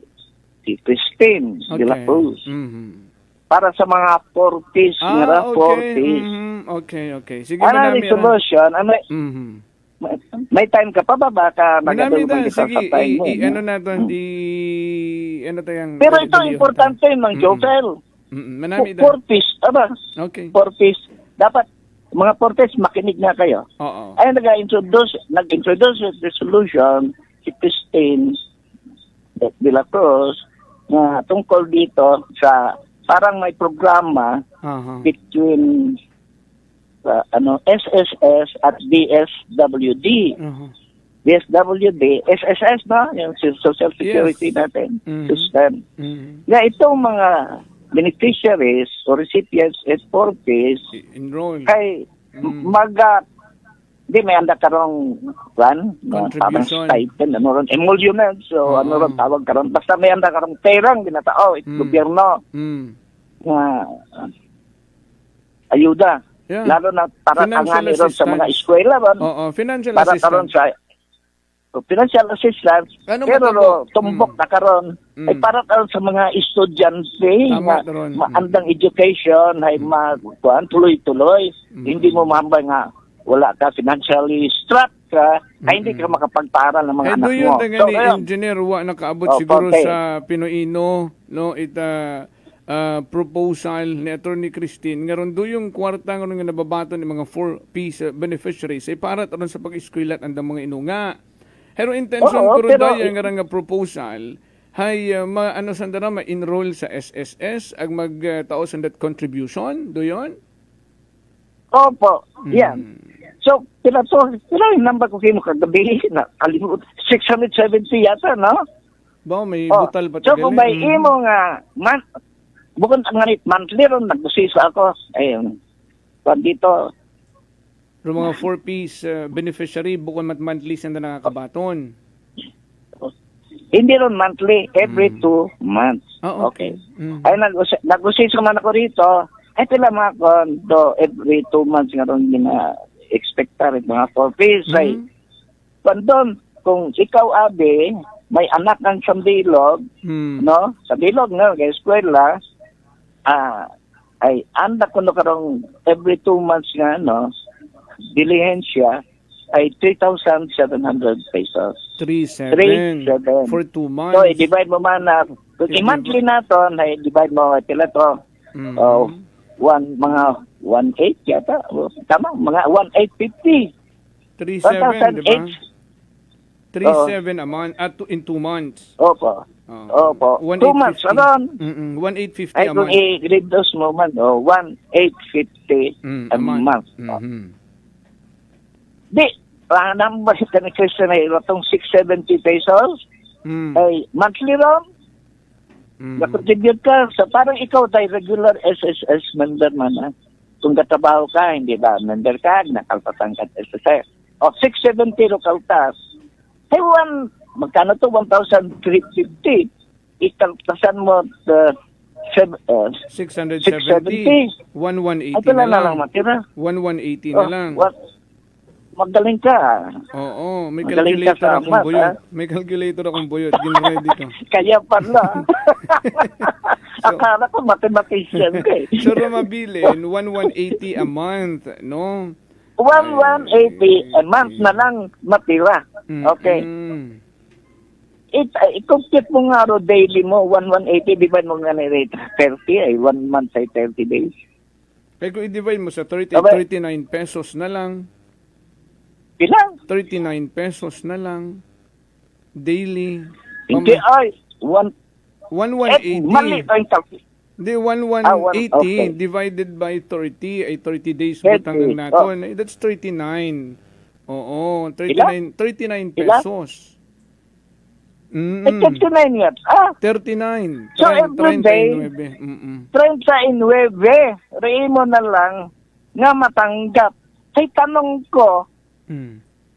Christine de la Cruz para sa mga 40s nga 40s. Okay. Sige, Ano manami. resolution? May time ka pa ba? Baka Manami magadulong da, sige, sa time mo. ano natin, ano tayong... Pero ito, importante ng Jovel. Manami da. 40s, aba? Okay. 40s. Dapat, mga 40s, makinig na kayo. Oo. Ay, nag-introduce yung resolution si Christine de la Cruz na tungkol dito sa parang may programa between SSS at DSWD. DSWD, SSS na, yung Social Security natin, system. Na itong mga beneficiaries or recipients at 40s, Enroll. kay di may anda karong tamang Contribution. stipend, emolument, so ron tawag karon, basta may anda karong perang ginatao, gobyerno na ayuda. Yeah. Lalo na para Financial tanganin ron sa mga assistance. eskwela ron, Oo, financial para karon assistance. sa financial assistance, Ano pero matabo? tumbok na karon ay para karon sa mga estudyante Tama nga ron. maandang education ay tuloy-tuloy. Hindi mo mahambay nga wala ka financially strapped ka, ay hindi ka makapagpaaral ng mga Ay, anak do yun mo. nga So, ni ayun. engineer wa nakaabot Oh, siguro okay. sa Pinoino, no, proposal ni Attorney Christine nga ron do yung kwarta nga ron nga nababato ni mga 4Ps beneficiaries ay para ron sa pag-eskwela at andang mga inunga. Pero intention Oo, ko ron pero- dahil nga ron nga proposal hay ano sandara ma-enroll sa SSS ag magtaos that contribution, do yon? Opo, yan. So, pila yung number ko kayo kagabi, na alimut, 670 yata, no? Ba may Oh, butal pa so kung may imo nga, bukod ang ganit, monthly ron, nagbusisa ako. Ayun. Kung dito, Ro mga 4Ps beneficiary bukod monthly sanda nakakabaton. hindi ron monthly, every 2 months. Ah, okay. Ay, nag-usisa man ako rito, ay pila mga kondo, every 2 months nga ron gina-expecta rin mga 4 fees. Ay, pandon, kung ikaw, Abi, may anak ng sa bilog, no? Sa bilog, no? Kaya eskwela, ay, anda ko no karong every 2 months nga, no? Dilihensya, ay 3,700 pesos. 3,700 3,700. for 2 months. So, i-divide mo man na, kung i-monthly na to, i-divide mo, pila to, mga 1,800 yata, tama, mga 1,850. 3,700, di ba? 1,800. 3,700 a month at in 2 months. Opo. Opo. 2 months, 1,850. aron. 1,850 Ay, a kung month. i-reduce mo man, 1,850 a month. Di, ang number ka ni Christian ay itong 670 pesos, ay monthly ron, na-contribute ka. So, parang ikaw tayo regular SSS member man, ha? Kung katrabaho ka, hindi ba member ka, nakalpatan ka SSS. O, 670 local tax. Ay, magkano to? 1,350. Ikaltasan mo 670. 670. 1,180 Ay, pala na na lang lang. matira. 1,180 na lang. Magaling ka. Oo, may Magaling ka calculator sa akong math, buyot. ha? May calculator akong buyot. Gin-ready ko. Kaya pala. Akala ko mathematician ka eh. So, mabilin, 1,180 a month, no? 1,180 a month na lang matira. Okay. I-compute mo nga ro daily mo, 1,180, divide mo nga na rate 30, ay 1 month ay 30 days. Kaya kung i-divide mo sa 30, Okay. 39 pesos na lang. Ilang? 39 pesos na lang. Daily. Hindi ay, 1,180. mali ito yung calculate. Hindi, 1,180 okay. divided by 30 ay 30 days 30. butang ang naton. That's 39. Oo, 39 Ilan? pesos. 39 yan. 39. So, every day, 39, rin mo na lang nga matanggap. Ay, tanong ko,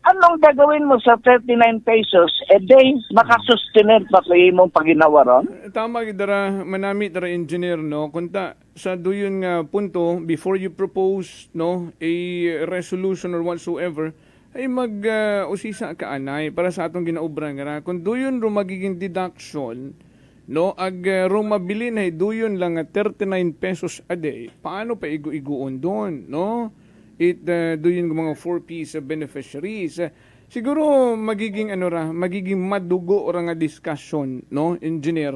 anong gagawin mo sa 39 pesos a day? Makasustenent pa kayo mong paginawa ron? Tama gidara manami dara engineer no kunta sa duyon nga punto before you propose no a resolution or whatsoever ay usisa ka anay para sa atong ginaubra nga kun duyon ro magiging deduction no ag rumabilin ay duyon lang nga 39 pesos a day paano pa igu-iguon doon no duyon mga 4Ps beneficiaries siguro magiging magiging madugo ra nga discussion no engineer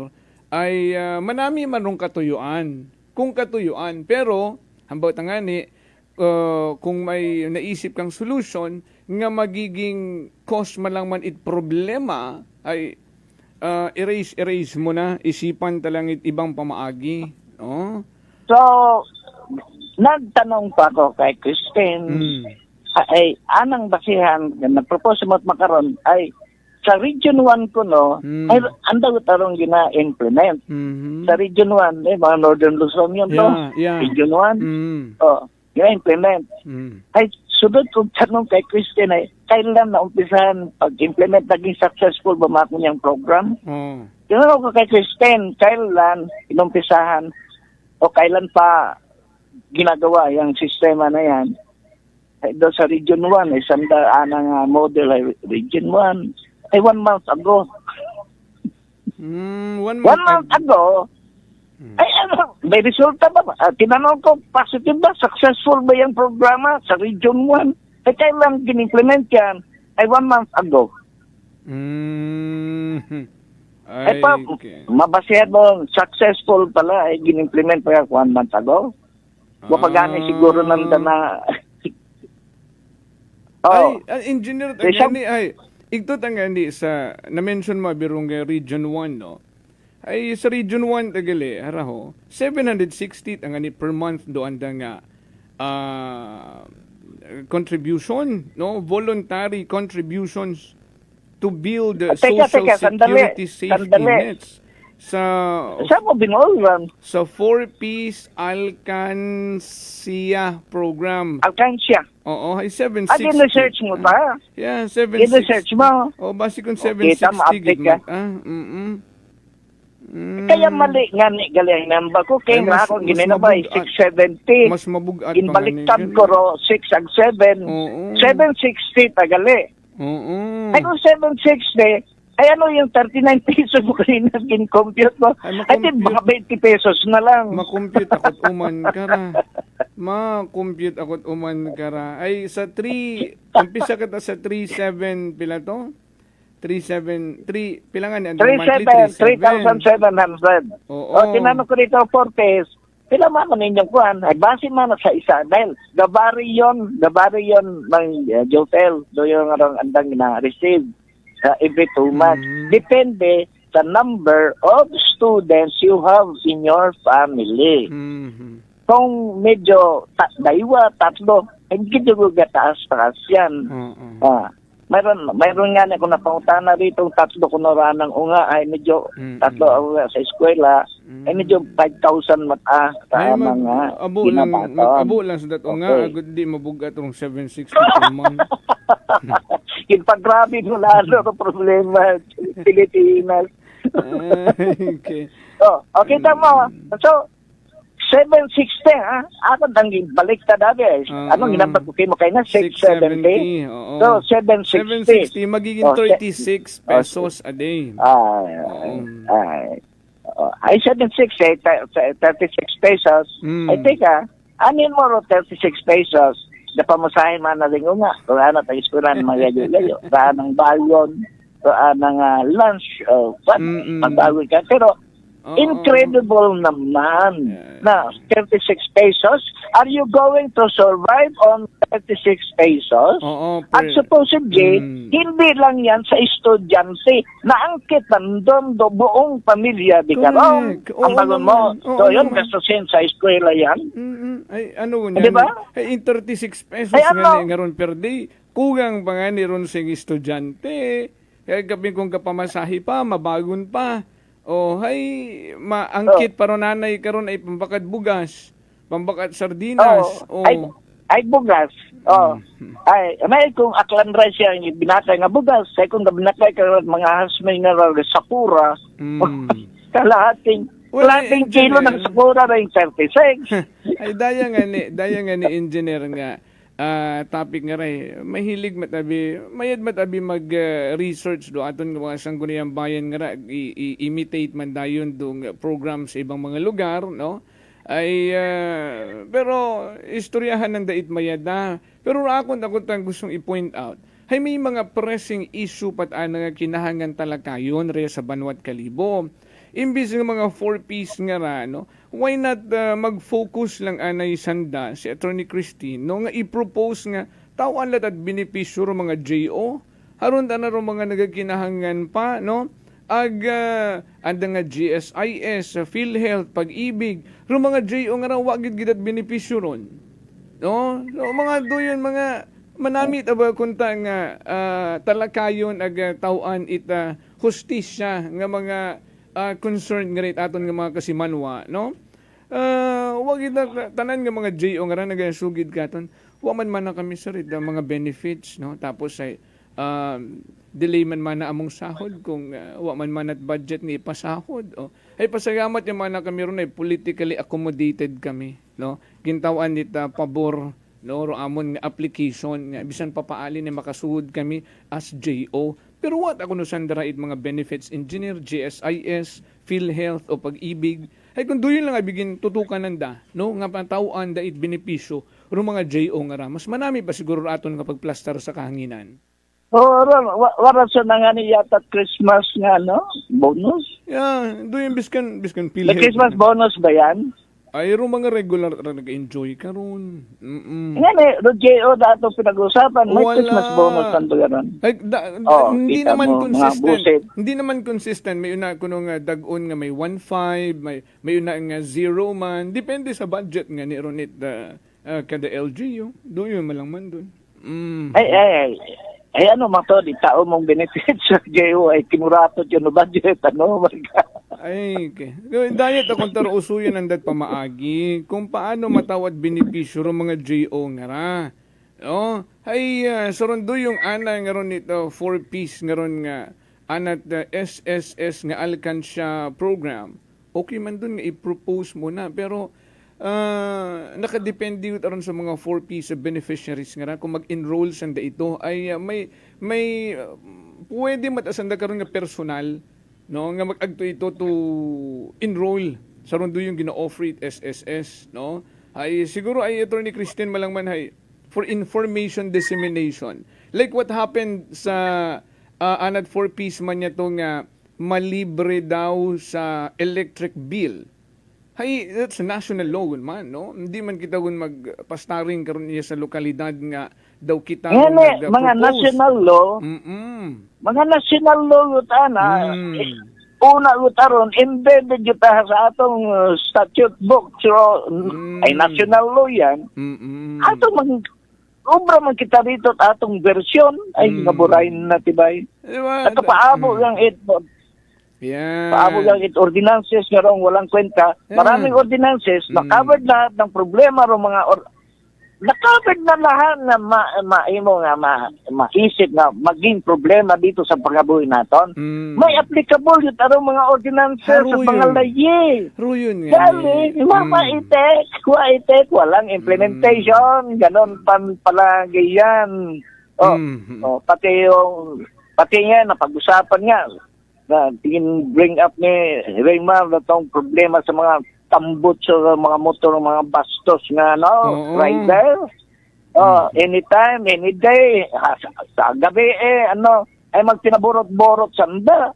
ay manami man rong katuyuan kung katuyuan pero hambaw tangani kung may naisip kang solution nga magiging cause man lang man it problema ay erase mo na isipan talang ibang pamaagi no So, nagtanong pa ako kay Christine, ay anang basihan na nag-propose mo makaron ay sa Region 1 ko no, ay andaw tarong gina-implement. Sa Region 1, mga Northern Luzon yun to. Yeah. Region 1. Gina-implement. Ay, sunod kong tanong kay Christine ay, kailan na umpisahan pag-implement naging successful ba mga kunyang program? Tinanong ko kay Christine, kailan inumpisahan o kailan pa ginagawa yung sistema na yan? Ay, doon sa Region 1, isang daan ang model ay Region 1. Ay, 1 month ago. 1 1 month ago, ay ano, may resulta ba? Tinanong ko, positive ba? Successful ba yung programa sa Region 1? Ay kailan ginimplement yan? Ay 1 month ago. Ay pa, Okay. mabasado, successful pala, ay ginimplement pa yan 1 month ago. Wapagani siguro nanda na... oh, Engineer, Eh, siya- ito tangani sa, na-mention mo, birong Region 1, no? Ay, sa Region 1, tagali, haraho, 760 tangani per month doon nga contribution, no? Voluntary contributions to build social security safety nets sa saan mo binulan? sa 4-piece Alcancia program. Alkansya. Oo, ay Ah, 760. research mo ba? Yeah, 760. I-research mo. Oh, basi kung Okay, 760 update gid ka. man. Kaya mali nga ni galing number ko. Kaya Ay, nga mas- ako mas ginanabay, mabugat. 670. Mas mabugat pa Ginbaliktad nga ni- ko ro, 6 ag 7. Oo. 760 tagali. Oo. Ay kung 760, ay ano yung 39 pesos mo kanina gin-compute mo? Ay, Ay di baka 20 pesos na lang. Ma-compute ako't uman kara. Ma-compute ako't uman kara. Ay sa 3, umpisa kita sa 37 pila to? 373 pila nga ni 3,700. Oo. O, tinanong ko dito, 4 pesos. Pila man man inyong kuhan, ay base man sa isa. Dahil, gabari yon ng Jotel. Do yung andang na-receive every 2 months. Depende sa number of students you have in your family. Mhm. Kung medyo daywa, tatlo, hindi ko gataas-taas yan. Oo. Mayroon nga na kung napangutana rito, tatlo ko na ng unga, ay medyo, tatlo ako sa eskwela, ay medyo 5,000 mata Ay, sa mga abo lang, binabaton. mag-abo lang sa dato nga, Okay. agad di mabugat rong 760 per month. Kinpagrabe mo lalo ang problema sa Pilipinas. Ay, okay. Oh, okay tama. So, 760, ha? Ako dangging balik ta dati. Anong ginambag ko kayo mo kayo na? 670? Oo. So, 760. 760 magiging Oh, 36 pesos a day. Ay, 760, 36 pesos. Ay, teka, anin mo ro 36 pesos? Napamasahin man na rin nga. Kung ano tayo eskulan, mga gayo-gayo. Saan ang bayon, saan ang lunch, magbago ka. Pero, incredible naman na 36 pesos. Are you going to survive on 36 pesos? Oo. At supposedly, hindi lang yan sa estudyante. Naangkit nandun do buong pamilya di karong. Correct. Oo Ang bagon mo. naman. Oo So yun, naman. gastusin sa eskwela yan. Ay, ano niya? Di ba? Ay, in 36 pesos Ay, nga ano? nga ron per day. Kugang pa nga ni ron sing estudyante. Kaya gabi kong kapamasahi pa, mabagon pa. Oh, hay, maangkit pa ron nanay karon ay pambakad bugas, pambakad sardinas. Oh. Ay bugas. Ay, may kung aklan rice yan, yung binatay nga bugas. Ay kung binatay ka mga has mineral sapura. Kalahating kilo ng sapura na yung 36. Ay daya nga ni engineer nga. Topic nga ray, mahilig matabi, mayad matabi mag-research do aton nga mga sangguniang bayan nga ra, imitate man dayon dong program sa ibang mga lugar, no? Ay, pero istoryahan ng dait mayada. Pero akon tang gustong i-point out, hay may mga pressing issue nga kinahangan talakayon re sa Banwat Kalibo. Imbis ng mga 4-piece nga ra, no? Why not mag-focus lang anay sanda si Attorney Christine no nga i-propose nga tawan lat at benepisyo ro mga JO haron ta na ro mga nagakinahangan pa no anda nga GSIS, PhilHealth, Pag-ibig ro mga JO nga ra wagid gid at benepisyo ron no mga doyon mga manamit aba kunta nga talakayon ag tawan ita hustisya nga mga concern nga rin aton nga mga kasimanwa, no? Wag ita tanan nga mga JO nga rin nagasugid katon. Wa man na kami sa rin mga benefits, no? Tapos ay delay man na among sahod kung wa man at budget ni ipasahod. O. Ay pasagamat yung na kami ron ay politically accommodated kami, no? Gintawan nita pabor no ro amon nga application nga bisan papaali ni makasuhod kami as JO. Pero what ako no sandarait mga benefits engineer, GSIS, PhilHealth o Pag-ibig. Ay kung doon lang bigin tutukan nanda, no? Nga patawaan dait benepisyo. ro mga JO nga ra, mas manami pa siguro aton kapag plaster sa kahanginan. Wala sa na nga ni yata Christmas nga, no? Bonus? Yeah, do yung biskan May PhilHealth. Christmas bonus ba yan? Ay, ro mga regular ra nag-enjoy karon. Nga ni, Rodeo dato pinag-usapan, may Wala. Christmas bonus kanto garon. Ay, hindi kita naman mo, mga buset. consistent. Hindi naman consistent. May una kuno nga dag-on nga may 1.5, may una nga 0 man. Depende sa budget nga ni Ronit kada LGU. Do yun malang man dun. Ay, ano man to, di tao mong benefit sa JO ay kinuratot yun no budget, ano? Ay, okay. Diet akong taro usuyan ang dat pamaagi. Kung paano matawad benepisyo ng mga JO nga ra. Oh, ay sarondo yung ana nga ron nito 4-piece nga ron nga anat SSS nga alkansya program. Okay man dun nga i-propose mo na pero nakadepende yun aron sa mga 4-piece beneficiaries nga ra kung mag-enroll sanda ito ay may pwede matasanda karon nga personal no nga mag-agto ito to enroll sa rondo yung gina-offer it SSS no ay siguro ay Attorney Christine malangman hay for information dissemination like what happened sa anat 4-piece man niya to nga malibre daw sa electric bill. Hay, that's a national law man, no? Hindi man kita gun magpastaring karon niya sa lokalidad nga daw kita Mga national law, mga national law yutan, una utaron, embedded yuta sa atong statute book, so, ay national law yan. Atong obra man kita rito at atong version, ay naburahin na tibay. Diba? At paabo lang Yeah. paabo lang ordinances nga rong walang kwenta. Maraming ordinances, na-covered lahat ng problema rong mga na-covered na lahat na maisip na maging problema dito sa pagkabuhi naton. May applicable yun arong mga ordinances sa mga layi. Ruyon nga. Dali, maitek, walang implementation, ganon palagi yan. Pati nga, napag-usapan nga, na tingin bring up ni Raymar na tong problema sa mga tambot sa mga motor, mga bastos nga, no? Rider. Anytime, any day, sa gabi, ay magpinaborot-borot sanda.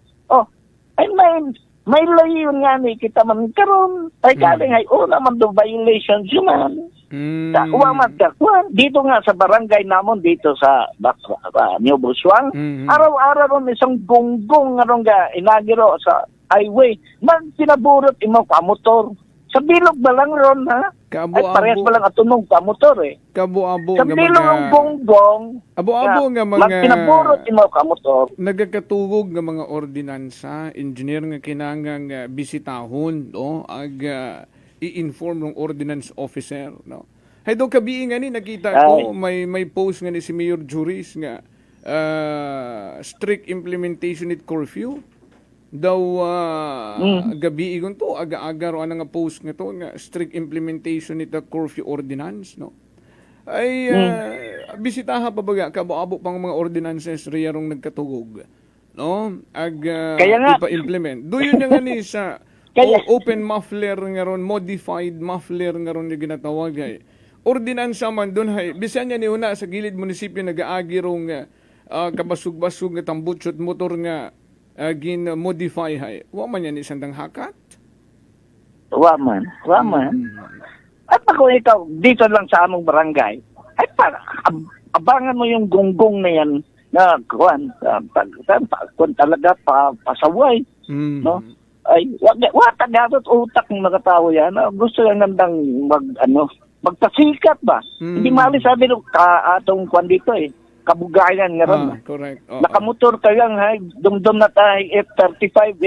Ay may layon nga ni kita man karon. Ay galing ay naman do violations yun man. Dito nga sa barangay namon dito sa New Busuang, araw-araw ron isang gunggong nga inagiro sa highway. Pinaburot imo ka motor. Sa bilog ba lang ron, ha? Ay parehas ba lang atunong ka motor eh. Kabo-abo sa bilog ng gonggong. Abo-abo nga mga pinaburot imo ka motor. Nagakatugog nga mga ordinansa, engineer nga kinangang bisitahon, no? I-inform ng ordinance officer, no? Hay do kabi nga ni nakita ko may post nga ni si Mayor Juris nga strict implementation it curfew daw gabi igon to aga-aga ro nga post nga to nga strict implementation it curfew ordinance, no? Ay bisitaha pa baga kabo-abo pang mga ordinances riyarong nagkatugog, no? Ipa-implement. Do yun nga ni sa open muffler nga ron, modified muffler nga ron yung ginatawag ay ordinansa man doon hay bisan niya ni una sa gilid munisipyo nagaagi rong kabasug-basug nga tambutsot motor nga gin-modify hay wa man yan isang hakat. Wa man. At ako ikaw dito lang sa among barangay ay para abangan mo yung gunggong na yan na kuan talaga pasaway, no? Ay wag tagatot utak ng mga tao yan. Gusto lang nandang magpasikat ba? Hindi mali sabi nung atong kwan dito kabugayan nga ron. Correct. Nakamotor ka lang dumdum na tayo F-35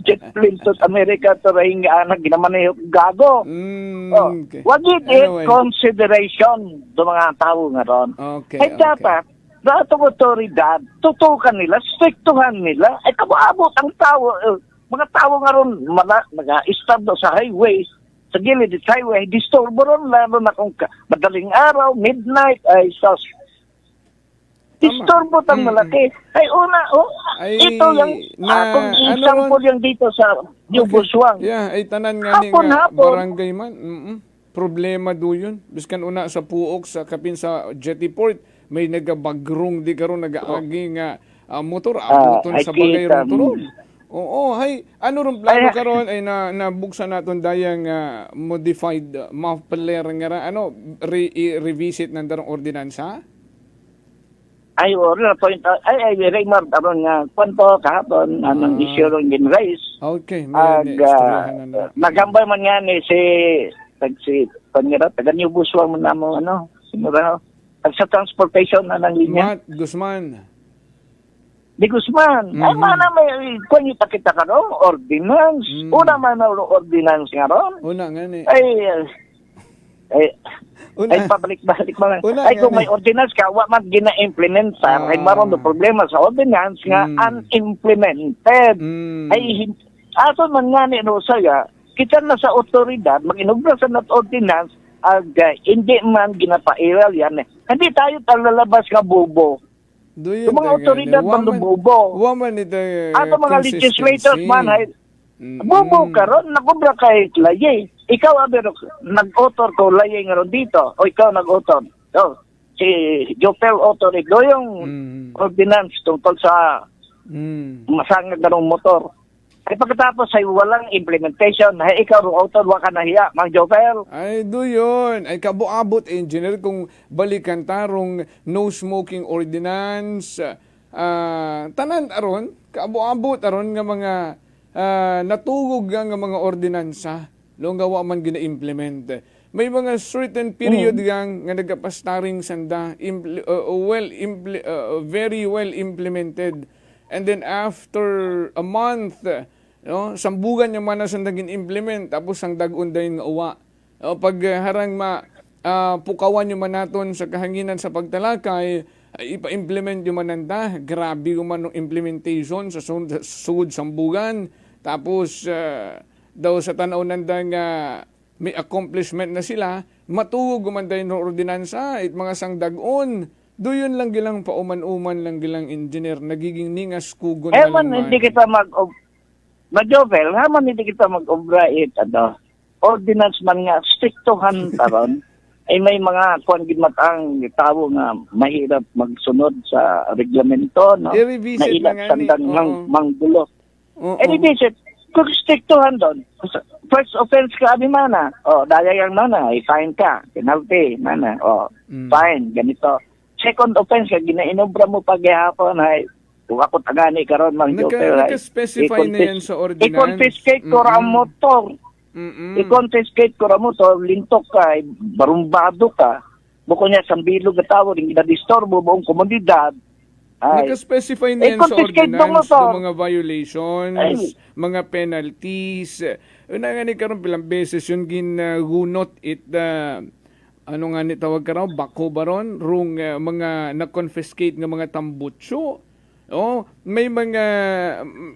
jet plane to America to rahing anak ginamaneho gago. Okay. Wag consideration do mga tao nga ron. Okay. Dapat sa atong otoridad, tutukan nila, striktuhan nila, ay kabuabot ang tao, mga tao nga ron, mga-estado sa highway, sa gilid ng highway, disturbo ron, lalo na kung madaling araw, midnight, ay disturbo tang malaki. Ay una, ito yung akong example yung dito sa New Busuang. Yeah, ay tanan nga ni Hapon. barangay man. problema do yun. Biskan una sa puok sa kapin sa jetty port, may nagabagrong di karon nagaagi nga motor abuton I sa bagay kita, ron turon. Oo, hay ano ron plano karon ay nabuksan naton dayang modified muffler nga ra, revisit ng darong ordinansa. Ay, na point out. Ay, Raymond, aron nga, kwanto kahapon, anong issue ron gin-raise. Okay, may istoryahan na. Nagambay man nga ni si Pangira, taga New Busuan mo na mo, siguro, sa transportation na ng linya. Matt Guzman. Di Guzman, ay mana may, kung kita ka ron, ordinance. Una man na ordinance nga ron. Una nga ni. Ay, pabalik-balik mo lang. Una, Ay, kung yan may ordinance ka, wa man gina-implement sa, ay maroon do problema sa ordinance nga unimplemented. Ay, ato man nga ni Rosaya, kita na sa otoridad, mag-inubra sa not ordinance, hindi man ginapairal yan. Hindi tayo talalabas nga bobo. Yung mga otoridad man bobo. Waman ito Ato mga legislators man, ay, bobo ka ron, nakubra kay Laye. Ikaw, Abero, nag-author ko, Laye nga ron dito. O ikaw nag-author. So, si Jopel author, ito yung ordinance tungkol sa masangag na rong motor. Ay pagkatapos ay walang implementation, ay ikaw ron author, waka nahiya, Mang Jopel. Ay, do yun. Ay, kabuabot, engineer, kung balikan tarong no smoking ordinance, tanan aron, kabuabot aron nga mga natugog nga mga ordinansa, noong gawa man gina-implement. May mga certain period nga nagapastaring sanda, very well implemented. And then after a month, sambugan niya man na sandagin implement, tapos ang dagunday nga uwa. Pag harang pukawan niyo man naton sa kahanginan sa pagtalakay, ipa-implement niyo man nanda, grabe yung man implementation sa sud sambugan. Tapos, daw sa tanaw nanda nga may accomplishment na sila, matugog gumanday ng ordinansa, it mga sangdagon. Doon lang gilang pauman-uman lang gilang engineer, nagiging ningas kugon na lang man. Hindi kita Majobel, hindi kita mag-obra ordinance man nga, strictohan taron, ay may mga matang tao nga mahirap magsunod sa reglamento, no? I-revisit na ilang na nga sandang ni, manggulo. I-revisit, kung strictohan doon, first offense ka abi mana, daya yang mana, i-fine ka, penalty, mana, fine, ganito. Second offense ka, ginainobra mo paghihapon, ay, kung ako tagani karon Mang Jopel, nagka-specify na yan sa ordinance. I-confiscate ko ra motor. I-confiscate ko ra motor, lintok ka, barumbado ka, buko niya sambilog na tao, rin ginadistorbo buong komunidad. Naka-specify na yan sa ordinance ng mga violations, mga penalties. Una nga ni karon pilang beses yun ginunot ano nga ni tawag karon bako baron rung mga na-confiscate nga mga tambutso. May mga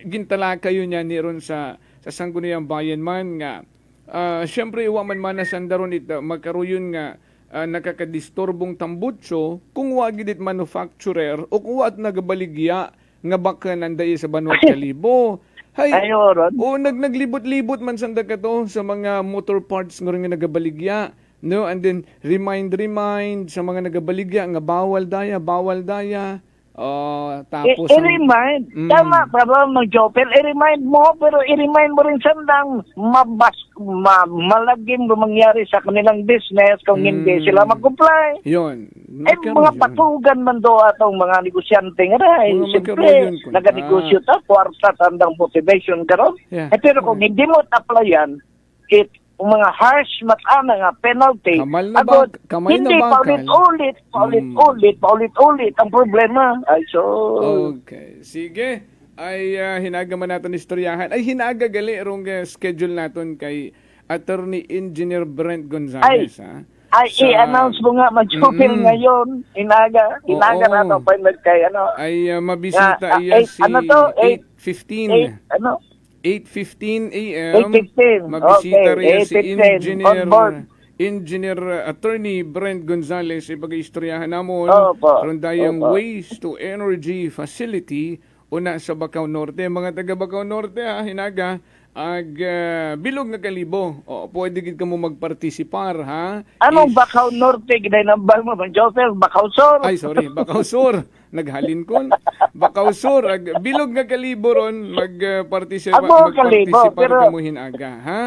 gintalaka yun yan ni ron sa sangguniang bayan man nga. Siyempre iwa man na sandaron magkaroon nga nakakadistorbong tambutso kung wagid it manufacturer o kung wat nagabaligya nga baka nanday sa Banwat Kalibo. Hay, naglibot-libot man sanda ka to sa mga motor parts nga rin nga nagabaligya. No, and then remind sa mga nagabaligya nga bawal daya. Tapos i-remind. Tama, problem ng Jopel. I-remind mo, pero i-remind mo rin sandang malagim mangyari sa kanilang business kung hindi sila mag-comply. Yun. Mga patugan man do atong mga negosyante nga rin. Siyempre, naganegosyo ta, kwarta tandang motivation karon. Yeah. Pero kung hindi mo applyan, mga harsh matana nga penalty, hindi paulit-ulit ang problema. Ay, so... Okay. Sige. Ay hinaga man natin istoryahan. Ay hinaga gali rong schedule naton kay Attorney Engineer Brent Gonzales. I-announce mo nga, Majopil ngayon. Hinaga nato appointment kay Ay mabisita iya si 8:15. 8:15 a.m. 8:15. Mabisita rin si 8:15. Engineer Attorney Brent Gonzales ipag-istoryahan namon rondayang Waste to Energy Facility una sa Bacau Norte. Mga taga Bacau Norte hinaga bilog nga kalibo. O, pwede gid ka mo magpartisipar, ha? Anong Bakaw Norte, ginay number mo, Mang Joseph, Bakaw Sur. Ay, sorry, Bakaw Sur. Naghalin ko. Bakaw Sur. Bilog nga kalibo ron, magpartisipar Kalibo, pero- ka mo hinaga, ha?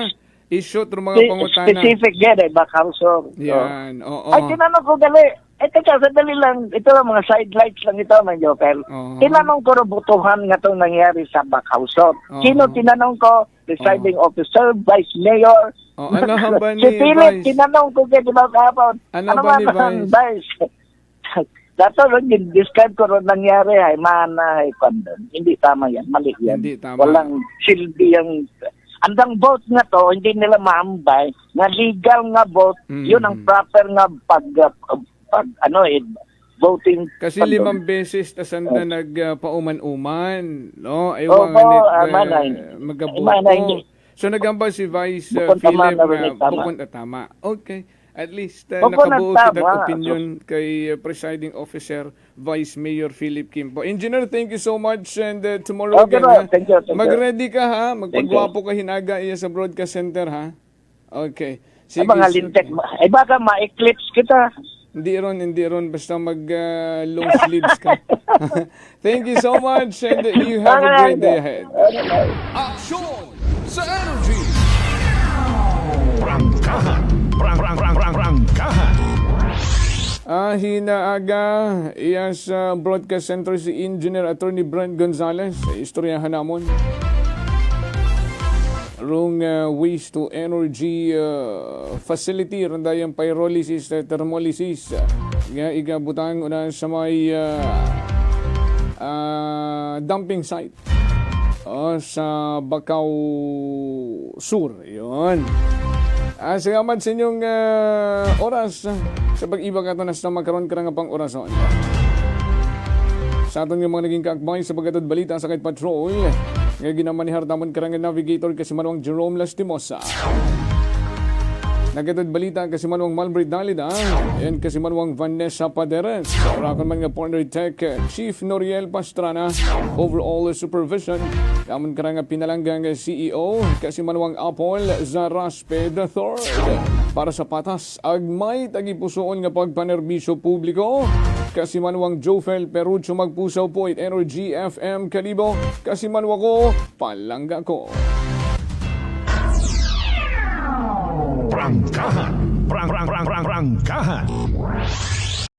I-shoot ro mga pangutana. Specific yan, Bakaw Sur. Yan, oo. Ay, tinanong ko gali. Teka, sandali lang. Ito lang, mga sidelights lang ito, Mang Joseph. Oo. Tinanong ko ro butuhan nga itong nangyari sa Bakaw Sur. Oo. Sino tinanong ko? Presiding officer, vice mayor. Oh, ano ba ni Si Philip, Vice? tinanong ko kay Dibaw kahapon. Ano ba ni ang Vice? Dato rin, describe ko rin nangyari ay mana ay kondon. Hindi tama yan, mali yan. Hindi tama. Walang silbi yung... Andang vote nga to, hindi nila maambay. Nga legal nga vote, yun ang proper nga voting. Kasi kondon. 5 beses ta sanda nagpauman-uman, no? Ay Oo, wanganit manay. magaboto. Manay, hindi. So nagamba si Vice Bukod tama Philip na rin, nga tama. bukod na tama. Okay. At least Bukod na nakabuo tama. kita opinion kay Presiding Officer Vice Mayor Philip Kimpo. Engineer, thank you so much and tomorrow Okay, again. bro. Ha? Thank you. Mag-ready ka ha. Magpagwapo ka hinaga iya sa broadcast center ha. Okay. Ay, mga lintek. Ay baka ma-eclipse kita. Hindi ron, basta long sleeves ka. Thank you so much and you have a great day ahead. Aksyon sa energy. Prangkahan. Prangkahan. Hinaaga iya sa broadcast center si Engineer Attorney Brent Gonzales. Istoryahan namon. Rung waste to energy facility randa yung pyrolysis thermolysis nga igabutang una sa may dumping site sa Bakaw Sur. Yun. Salamat sa inyong oras sa pag-ibag ato na sa magkaroon ka nga pang orason. Sa aton yung mga naging kaakbay sa pagkatod balita sa Kahit Patrol, nga ginamanihar tamon karangan navigator kasi manuang Jerome Lastimosa. Nagatod balita kasi manuang Malbrit Dalida and kasi manuang Vanessa Paderes. Rakon man nga partner tech Chief Noriel Pastrana, overall supervision. Kamon karanga pinalanggang CEO kasi manuang Apple Zaraspe III. Para sa patas, agmay tagipusoon nga pagpanerbisyo publiko. Kasi manuang Jofel Perucho magpusaw po it Energy FM Kalibo. Kasi manuwa ko, palangga ko. Prangkahan. Prangkahan.